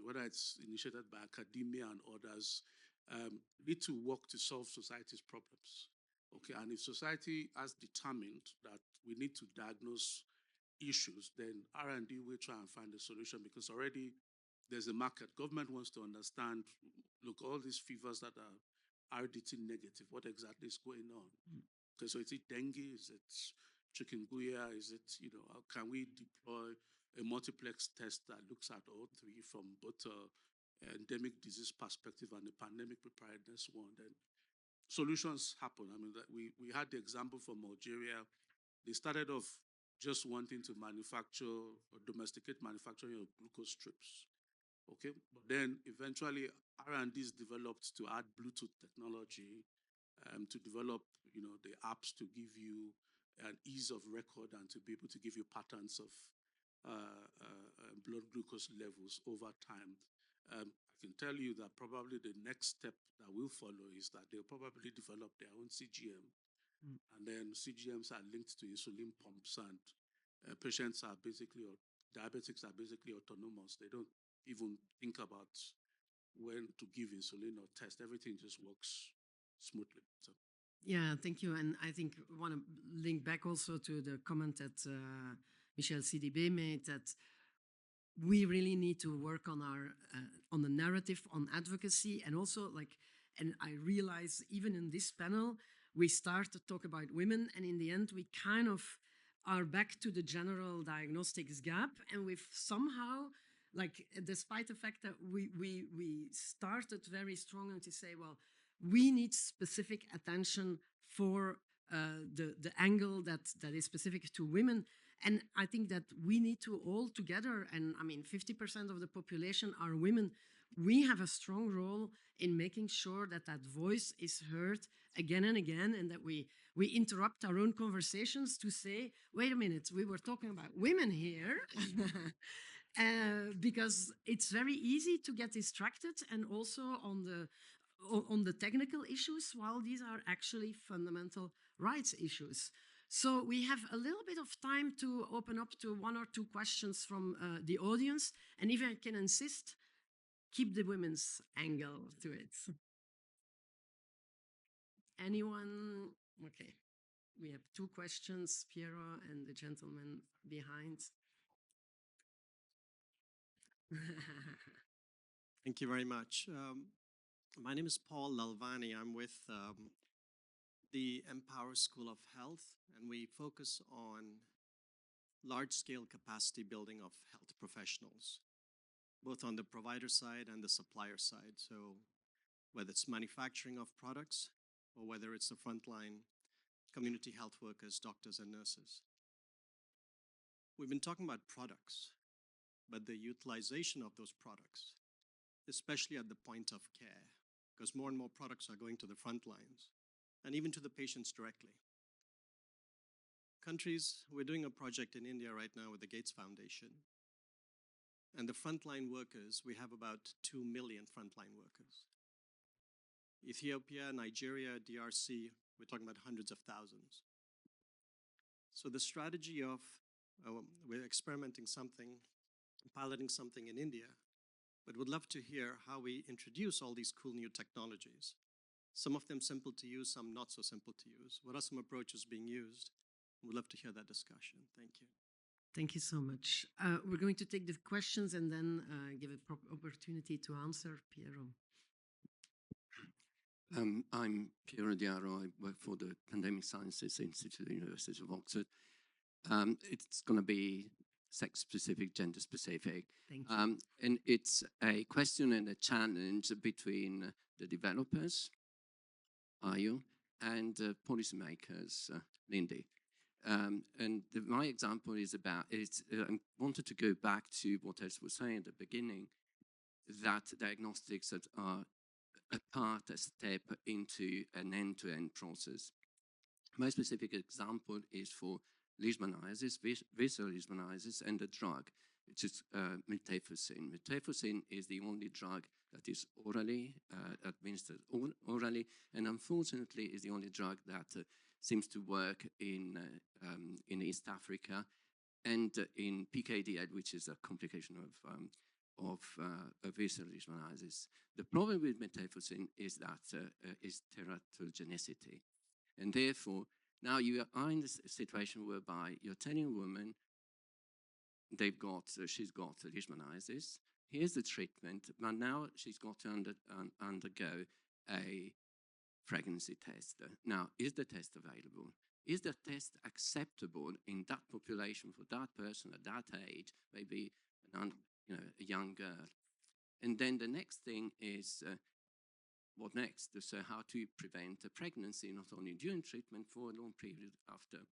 whether it's initiated by academia and others, need to work to solve society's problems. Okay, and if society has determined that we need to diagnose issues, then R&D will try and find a solution, because already there's a market. Government wants to understand, look, all these fevers that are RDT negative, what exactly is going on? Okay, so is it dengue? Is it chikungunya? Is it, how can we deploy a multiplex test that looks at all three from both endemic disease perspective and the pandemic preparedness one? Then solutions happen. I mean, we had the example from Algeria. They started off just wanting to manufacture or domesticate manufacturing of glucose strips. Okay, but then eventually R&D is developed to add Bluetooth technology, to develop, the apps to give you an ease of record and to be able to give you patterns of blood glucose levels over time. I can tell you that probably the next step that will follow is that they'll probably develop their own CGM, and then CGMs are linked to insulin pumps, and patients are basically, or diabetics are basically autonomous. They don't even think about when to give insulin or test. Everything just works smoothly. So. Yeah, thank you. And I think I want to link back also to the comment that Michel CDB made, that we really need to work on the narrative, on advocacy, and also and I realize even in this panel, we start to talk about women, and in the end, we kind of are back to the general diagnostics gap, and we've somehow, despite the fact that we started very strongly to say, well, we need specific attention for the angle that is specific to women. And I think that we need to all together, and I mean, 50% of the population are women. We have a strong role in making sure that that voice is heard again and again, and that we interrupt our own conversations to say, wait a minute, we were talking about women here. Because it's very easy to get distracted, and also on the technical issues, while these are actually fundamental rights issues. So we have a little bit of time to open up to one or two questions from the audience. And if I can insist, keep the women's angle to it. Anyone? Okay. We have two questions, Piero and the gentleman behind. Thank you very much. My name is Paul Lalvani. I'm with the Empower School of Health, and we focus on large-scale capacity building of health professionals, both on the provider side and the supplier side. So whether it's manufacturing of products or whether it's the frontline community health workers, doctors, and nurses. We've been talking about products, but the utilization of those products, especially at the point of care, because more and more products are going to the front lines and even to the patients directly. We're doing a project in India right now with the Gates Foundation. And the frontline workers, we have about 2 million frontline workers. Ethiopia, Nigeria, DRC, we're talking about hundreds of thousands. So the strategy of we're experimenting something, piloting something in India, but would love to hear how we introduce all these cool new technologies. Some of them simple to use, some not so simple to use. What are some approaches being used? We'd love to hear that discussion. Thank you. Thank you so much. We're going to take the questions and then give a proper opportunity to answer. Piero. I'm Piero Diaro. I work for the Pandemic Sciences Institute at the University of Oxford. It's going to be sex-specific, gender-specific. Thank you. And it's a question and a challenge between the developers, Ayu, and policymakers, Lindy. My example is about, I wanted to go back to what I was saying at the beginning, that diagnostics are a step into an end-to-end process. My specific example is for leishmaniasis, visceral leishmaniasis, and a drug, which is methotrexate. Methotrexate is the only drug that is orally administered orally, and unfortunately is the only drug that seems to work in East Africa and in PKD, which is a complication of visceral leishmaniasis. The problem with methotrexate is that is teratogenicity, and therefore now you are in this situation whereby you're telling a woman she's got leishmaniasis. Here's the treatment, but now she's got to undergo a pregnancy test. Now, is the test available? Is the test acceptable in that population for that person at that age, maybe a young girl? And then the next thing is what next? So how to prevent a pregnancy, not only during treatment, for a long period after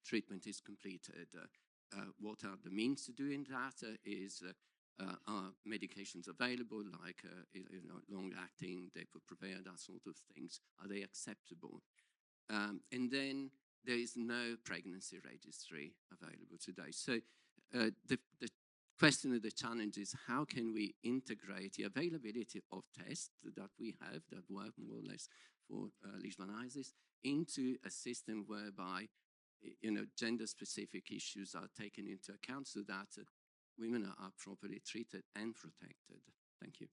treatment is completed. What are the means to doing that? Are medications available, like long-acting, Depo-Provera, that sort of things? Are they acceptable? And then there is no pregnancy registry available today. So the question of the challenge is, how can we integrate the availability of tests that we have that work more or less for leishmaniasis into a system whereby gender-specific issues are taken into account so that women are properly treated and protected. Thank you.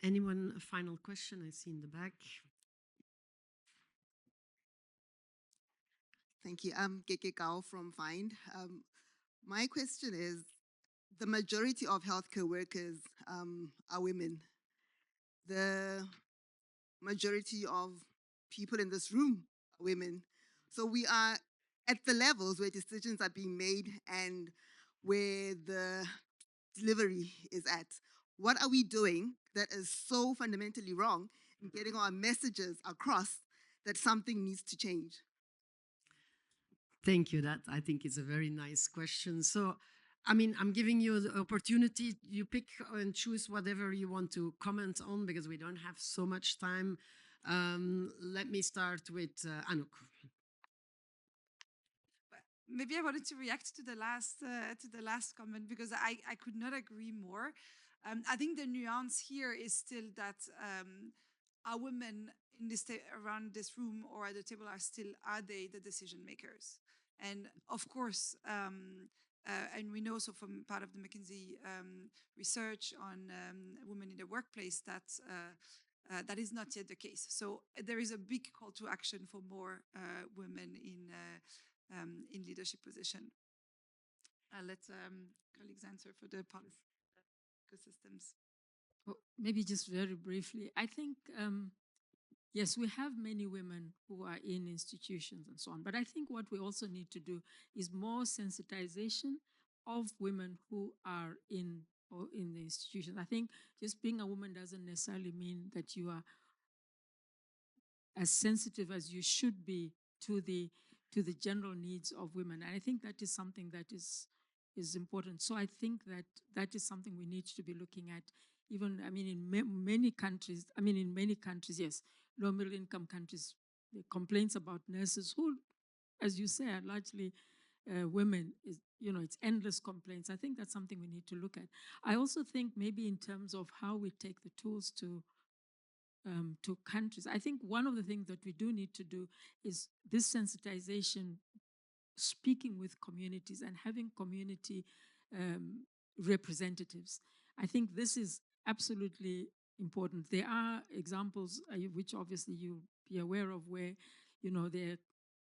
Anyone, a final question? I see in the back. Thank you. I'm Keke Kao from Find. My question is, the majority of healthcare workers are women. The majority of people in this room are women. So we are at the levels where decisions are being made and where the delivery is at. What are we doing that is so fundamentally wrong in getting our messages across that something needs to change? Thank you. That, I think, is a very nice question. So, I mean, I'm giving you the opportunity. You pick and choose whatever you want to comment on because we don't have so much time. Let me start with Anouk. Maybe I wanted to react to the last comment because I could not agree more. I think the nuance here is still that our women in this around this room or at the table are they the decision makers? And of course, and we know so from part of the McKinsey research on women in the workplace that that is not yet the case. So there is a big call to action for more women in leadership position. I'll let colleagues answer for the policy ecosystems. Oh, maybe just very briefly. I think yes, we have many women who are in institutions and so on, but I think what we also need to do is more sensitization of women who are in the institutions. I think just being a woman doesn't necessarily mean that you are as sensitive as you should be to the general needs of women. And I think that is something that is important. So I think that is something we need to be looking at. Even, I mean, in many countries, yes, low middle income countries, the complaints about nurses who, as you say, are largely women is, it's endless complaints. I think that's something we need to look at. I also think maybe in terms of how we take the tools to countries. I think one of the things that we do need to do is this sensitization, speaking with communities and having community um, representatives. I think this is absolutely important. There are examples which obviously you'll be aware of where, there are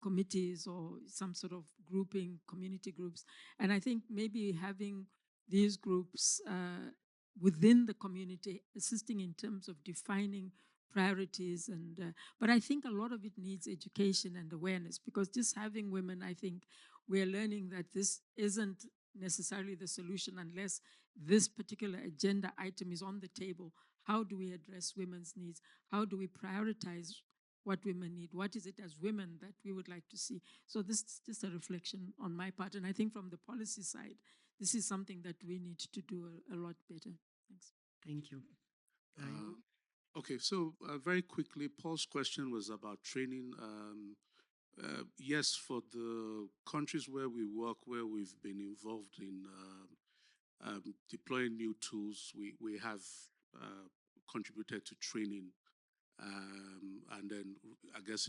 committees or some sort of grouping, community groups. And I think maybe having these groups within the community assisting in terms of defining priorities but I think a lot of it needs education and awareness, because just having women, I think we're learning that this isn't necessarily the solution unless this particular agenda item is on the table. How do we address women's needs? How do we prioritize what women need? What is it as women that we would like to see? So this is just a reflection on my part. And I think from the policy side, this is something that we need to do a lot better. Thanks. Thank you. Okay, so very quickly, Paul's question was about training. Yes, for the countries where we work, where we've been involved in deploying new tools, we have contributed to training. And then I guess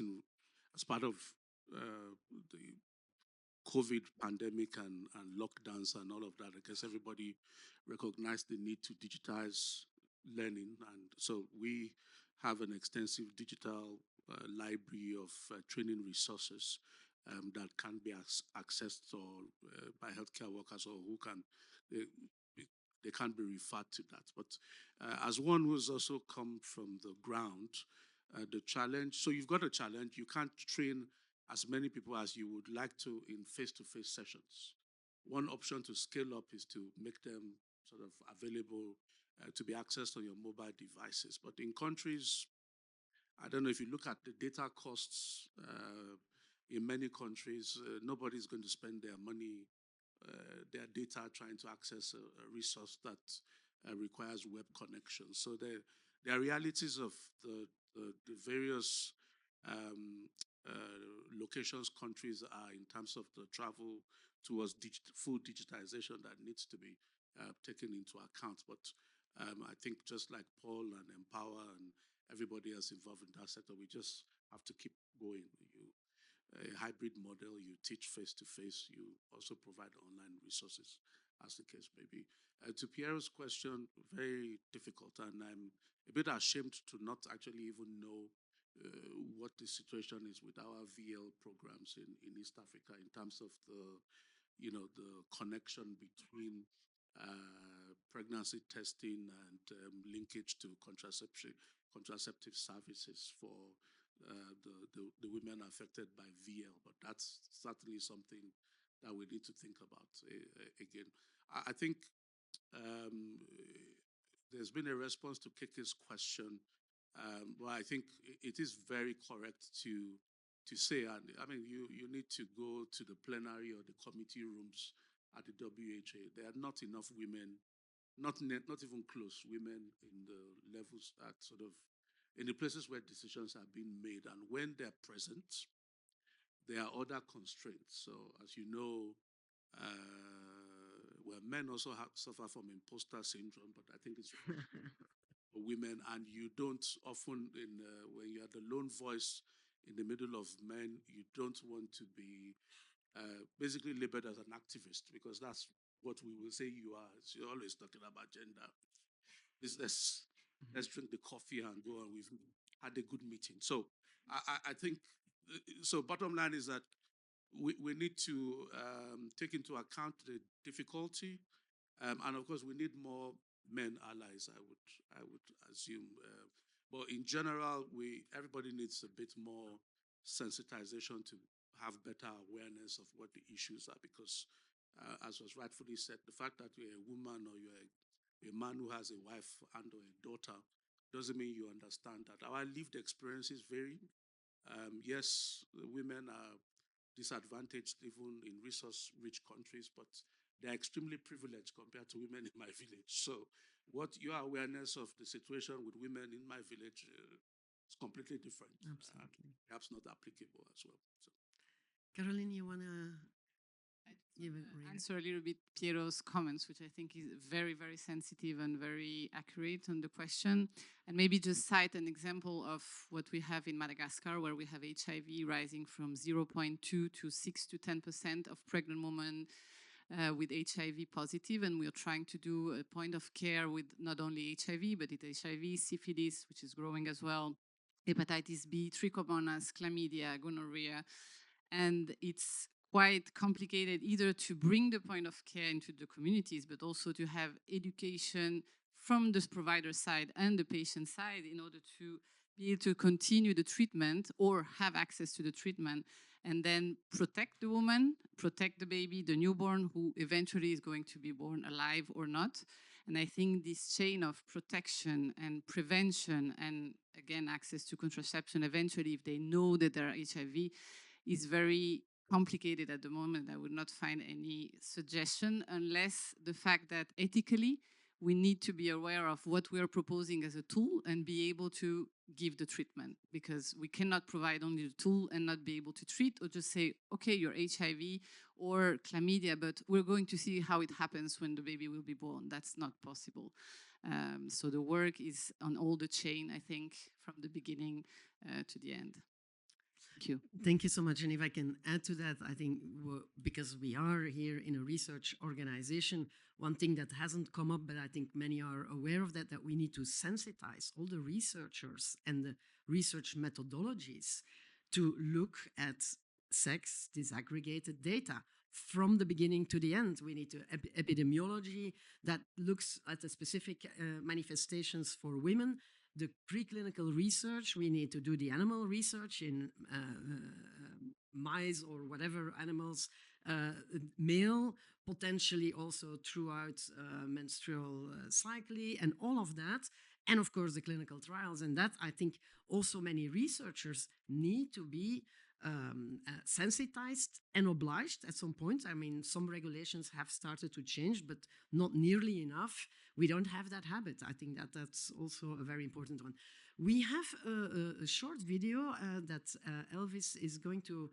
as part of the COVID pandemic and lockdowns and all of that, I guess everybody recognized the need to digitize learning. And so we have an extensive digital library of training resources that can be accessed or by healthcare workers, or who can, they, they can be referred to that. But as one who's also come from the ground, the challenge, so you've got a challenge, you can't train as many people as you would like to in face-to-face sessions. One option to scale up is to make them sort of available to be accessed on your mobile devices. But in countries, I don't know, if you look at the data costs in many countries, nobody's going to spend their money, their data trying to access a resource that requires web connection. So there are realities of the various locations countries are in terms of the travel towards full digitization that needs to be taken into account. But I think just like Paul and Empower and everybody else involved in that sector, we just have to keep going. A hybrid model, you teach face-to-face, you also provide online resources, as the case may be. To Pierre's question, very difficult, and I'm a bit ashamed to not actually even know what the situation is with our VL programs in East Africa in terms of the connection between pregnancy testing and linkage to contraceptive services for the women affected by VL. But that's certainly something that we need to think about again. I think there's been a response to Keke's question. Well, I think it is very correct to say, and I mean, you need to go to the plenary or the committee rooms at the WHA. There are not enough women, not even close women in the levels at sort of, in the places where decisions are being made. And when they're present, there are other constraints. So as you know, well, men also suffer from imposter syndrome, but I think it's for women, and you don't often, when you are the lone voice in the middle of men, you don't want to be basically labeled as an activist, because that's what we will say you are. So you're always talking about gender. Let's drink the coffee and go on. We've had a good meeting. So I think, so bottom line is that we need to take into account the difficulty, and of course we need more men allies. I would assume, but in general, everybody needs a bit more sensitization to have better awareness of what the issues are, because as was rightfully said, the fact that you're a woman or you're a man who has a wife and or a daughter doesn't mean you understand that. Our lived experiences vary. Yes, women are disadvantaged even in resource-rich countries, but they're extremely privileged compared to women in my village. So what your awareness of the situation with women in my village is completely different. Absolutely. Perhaps not applicable as well. So. Caroline, you want to answer a little bit Piero's comments, which I think is very, very sensitive and very accurate on the question. And maybe just cite an example of what we have in Madagascar, where we have HIV rising from 0.2 to 6 to 10% of pregnant women with HIV positive, and we are trying to do a point of care with not only HIV, but it's HIV, syphilis, which is growing as well, hepatitis B, trichomonas, chlamydia, gonorrhea, and it's quite complicated either to bring the point of care into the communities, but also to have education from the provider side and the patient side in order to be able to continue the treatment or have access to the treatment and then protect the woman, protect the baby, the newborn who eventually is going to be born alive or not. And I think this chain of protection and prevention and again, access to contraception eventually if they know that they're HIV is very complicated at the moment. I would not find any suggestion unless the fact that ethically we need to be aware of what we are proposing as a tool and be able to give the treatment, because we cannot provide only the tool and not be able to treat or just say, okay, you're HIV or chlamydia, but we're going to see how it happens when the baby will be born. That's not possible. So the work is on all the chain, I think, from the beginning to the end. Thank you. Thank you so much. And if I can add to that, I think because we are here in a research organization, one thing that hasn't come up, but I think many are aware of that we need to sensitize all the researchers and the research methodologies to look at sex disaggregated data from the beginning to the end. We need to epidemiology that looks at the specific manifestations for women, the preclinical research. We need to do the animal research in mice or whatever animals, male, potentially also throughout menstrual cycle, and all of that. And of course, the clinical trials. And that, I think, also many researchers need to be sensitized and obliged at some point. I mean, some regulations have started to change, but not nearly enough. We don't have that habit. I think that that's also a very important one. We have a short video that Elvis is going to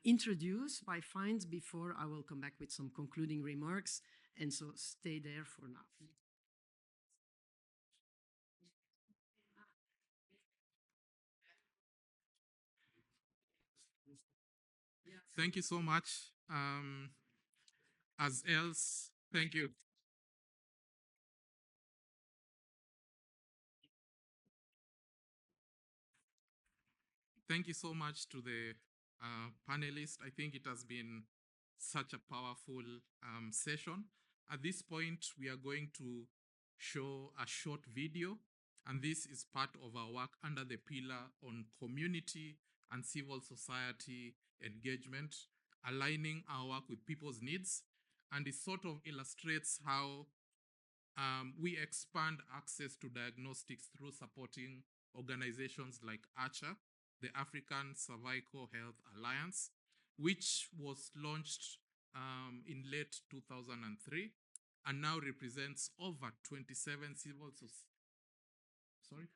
introduce by Find before I will come back with some concluding remarks. And so stay there for now. Thank you so much. As else, thank you. Thank you so much to the panelists. I think it has been such a powerful session. At this point, we are going to show a short video, and this is part of our work under the pillar on community and civil society engagement, aligning our work with people's needs, and it sort of illustrates how we expand access to diagnostics through supporting organizations like ACHA, the African Cervical Health Alliance, which was launched in late 2003 and now represents over 27 civil society. Sorry?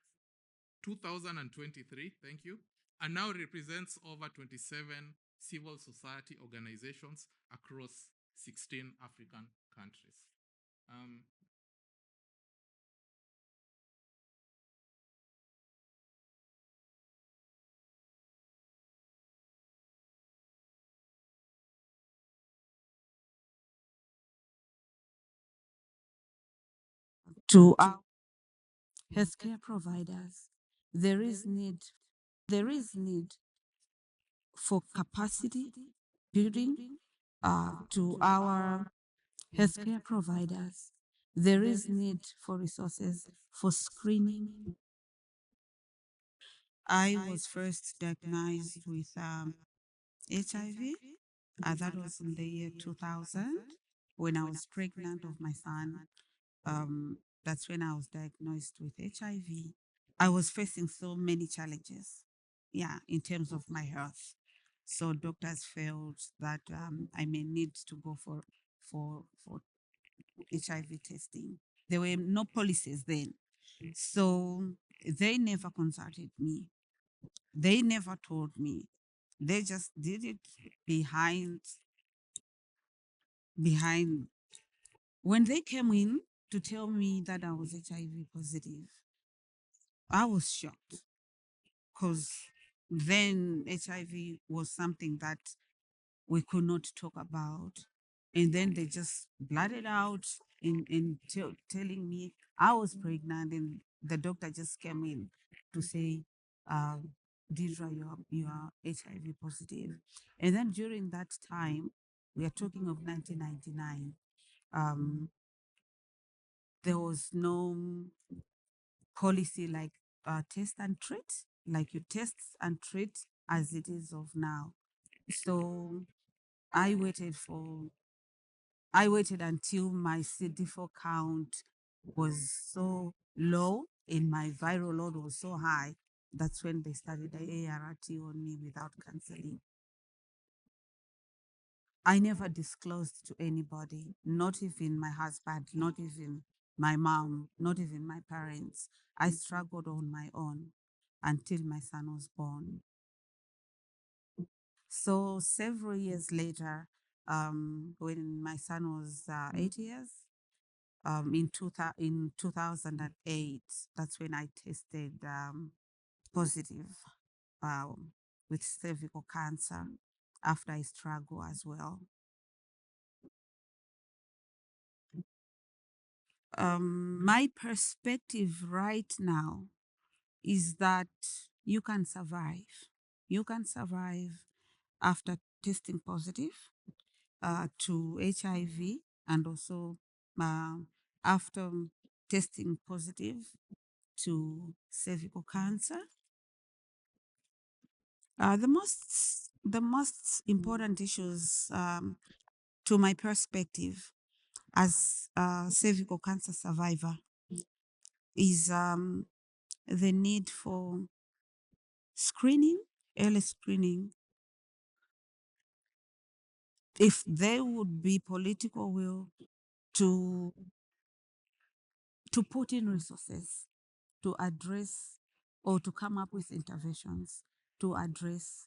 2023, thank you. And now represents over 27 civil society organizations across 16 African countries. To our healthcare providers, there is need for capacity building to our healthcare providers. There is need for resources for screening. I was first diagnosed with HIV. That was in the year 2000 when I was pregnant of my son. That's when I was diagnosed with HIV. I was facing so many challenges, in terms of my health. So doctors felt that I may need to go for HIV testing. There were no policies then, so they never consulted me. They never told me. They just did it behind behind when they came in to tell me that I was HIV positive. I was shocked because then HIV was something that we could not talk about. And then they just blurted out in telling me I was pregnant, and the doctor just came in to say, Deidre, you are HIV positive. And then during that time, we are talking of 1999, um, there was no policy like test and treat, like you test and treat as it is of now. So I waited for I waited until my CD4 count was so low and my viral load was so high. That's when they started the ART on me without counseling. I never disclosed to anybody, not even my husband, not even my mom, not even my parents. I struggled on my own until my son was born. So several years later, when my son was 8 years, in 2008, that's when I tested positive with cervical cancer after I struggle as well. My perspective right now is that you can survive. You can survive after testing positive to HIV, and also uh, after testing positive to cervical cancer. The most important issues, to my perspective as a cervical cancer survivor, is the need for screening, early screening. If there would be political will to put in resources to address or to come up with interventions to address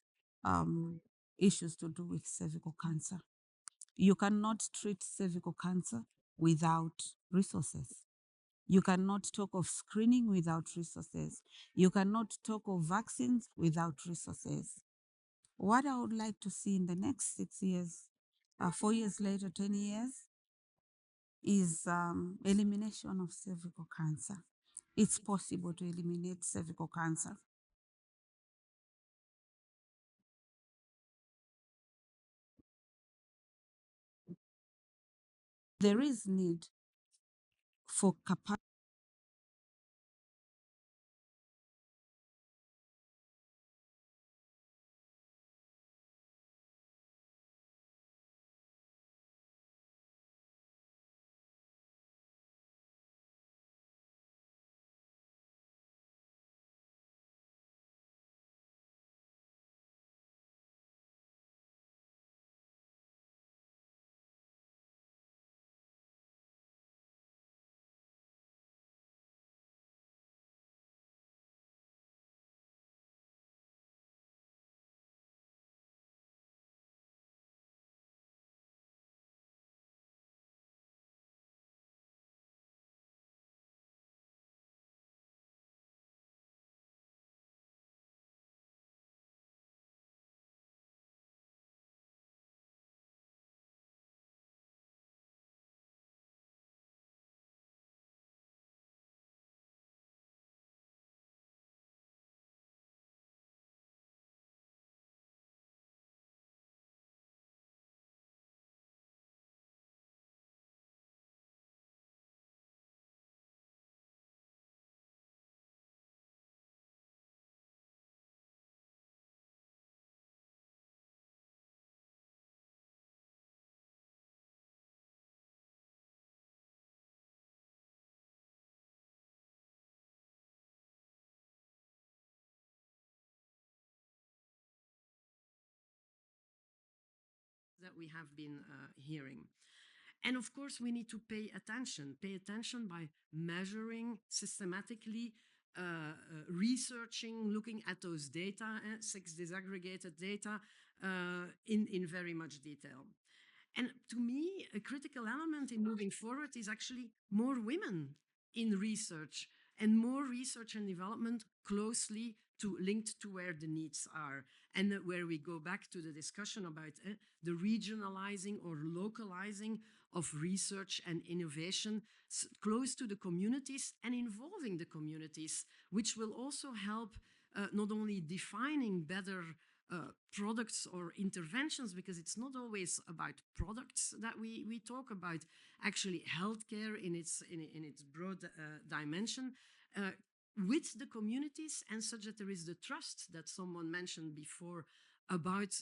issues to do with cervical cancer. You cannot treat cervical cancer without resources. You cannot talk of screening without resources. You cannot talk of vaccines without resources. What I would like to see in the next 6 years, 4 years later, 10 years, is elimination of cervical cancer. It's possible to eliminate cervical cancer. There is need for capacity. That we have been hearing. And of course, we need to pay attention by measuring systematically, researching, looking at those data, sex disaggregated data in very much detail. And to me, a critical element in moving forward is actually more women in research and more research and development closely linked to where the needs are, and where we go back to the discussion about the regionalizing or localizing of research and innovation close to the communities and involving the communities, which will also help not only defining better products or interventions, because it's not always about products that we talk about, actually healthcare in its broad dimension, with the communities, and such that there is the trust that someone mentioned before about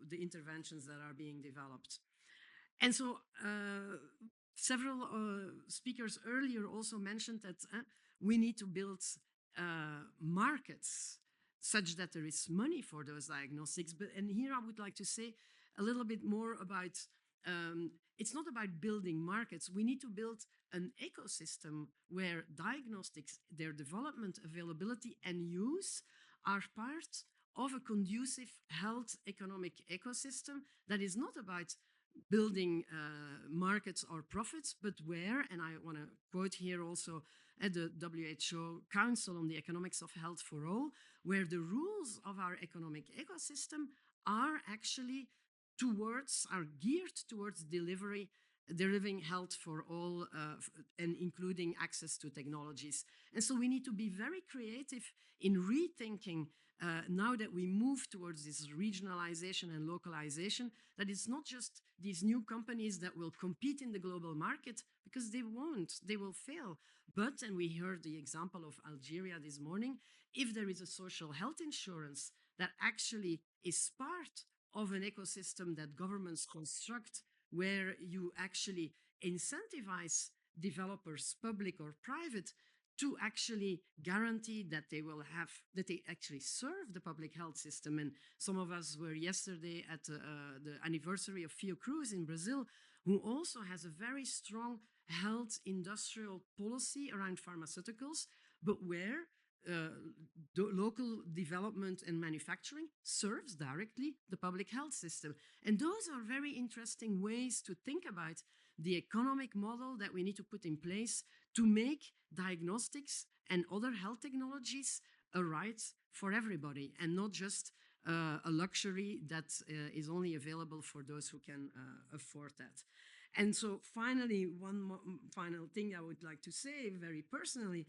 the interventions that are being developed. And so several speakers earlier also mentioned that we need to build markets such that there is money for those diagnostics. And here I would like to say a little bit more about, it's not about building markets. We need to build an ecosystem where diagnostics, their development, availability, and use are part of a conducive health economic ecosystem that is not about building markets or profits, but where, and I want to quote here also at the WHO Council on the Economics of Health for All, where the rules of our economic ecosystem are actually geared towards delivering health for all, and including access to technologies. And so we need to be very creative in rethinking now that we move towards this regionalization and localization, that it's not just these new companies that will compete in the global market, because they won't, they will fail. But, and we heard the example of Algeria this morning, if there is a social health insurance that actually is part of an ecosystem that governments construct, where you actually incentivize developers, public or private, to actually guarantee that they actually serve the public health system. And some of us were yesterday at the anniversary of Fiocruz in Brazil, who also has a very strong health industrial policy around pharmaceuticals, but where the local development and manufacturing serves directly the public health system. And those are very interesting ways to think about the economic model that we need to put in place to make diagnostics and other health technologies a right for everybody, and not just a luxury that is only available for those who can afford that. And so finally, final thing I would like to say very personally,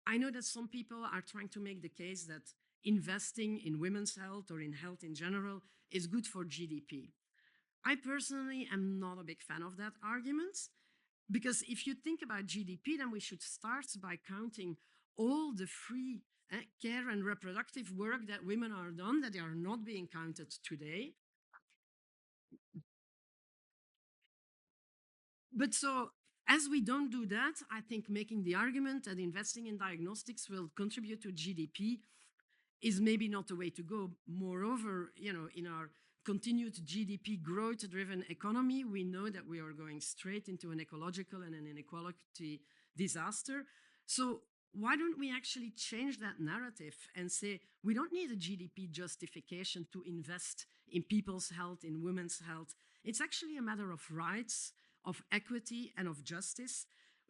I know that some people are trying to make the case that investing in women's health or in health in general is good for GDP. I personally am not a big fan of that argument, because if you think about GDP, then we should start by counting all the free care and reproductive work that women are done that are not being counted today. But so, as we don't do that, I think making the argument that investing in diagnostics will contribute to GDP is maybe not the way to go. Moreover, in our continued GDP growth-driven economy, we know that we are going straight into an ecological and an inequality disaster. So why don't we actually change that narrative and say we don't need a GDP justification to invest in people's health, in women's health. It's actually a matter of rights, of equity, and of justice.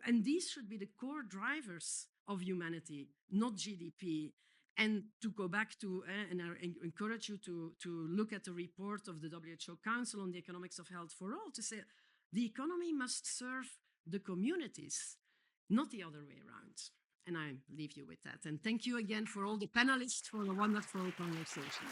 And these should be the core drivers of humanity, not GDP. And to go back to, and I encourage you to look at the report of the WHO Council on the Economics of Health for All, to say the economy must serve the communities, not the other way around. And I leave you with that. And thank you again for all the panelists for a wonderful conversation.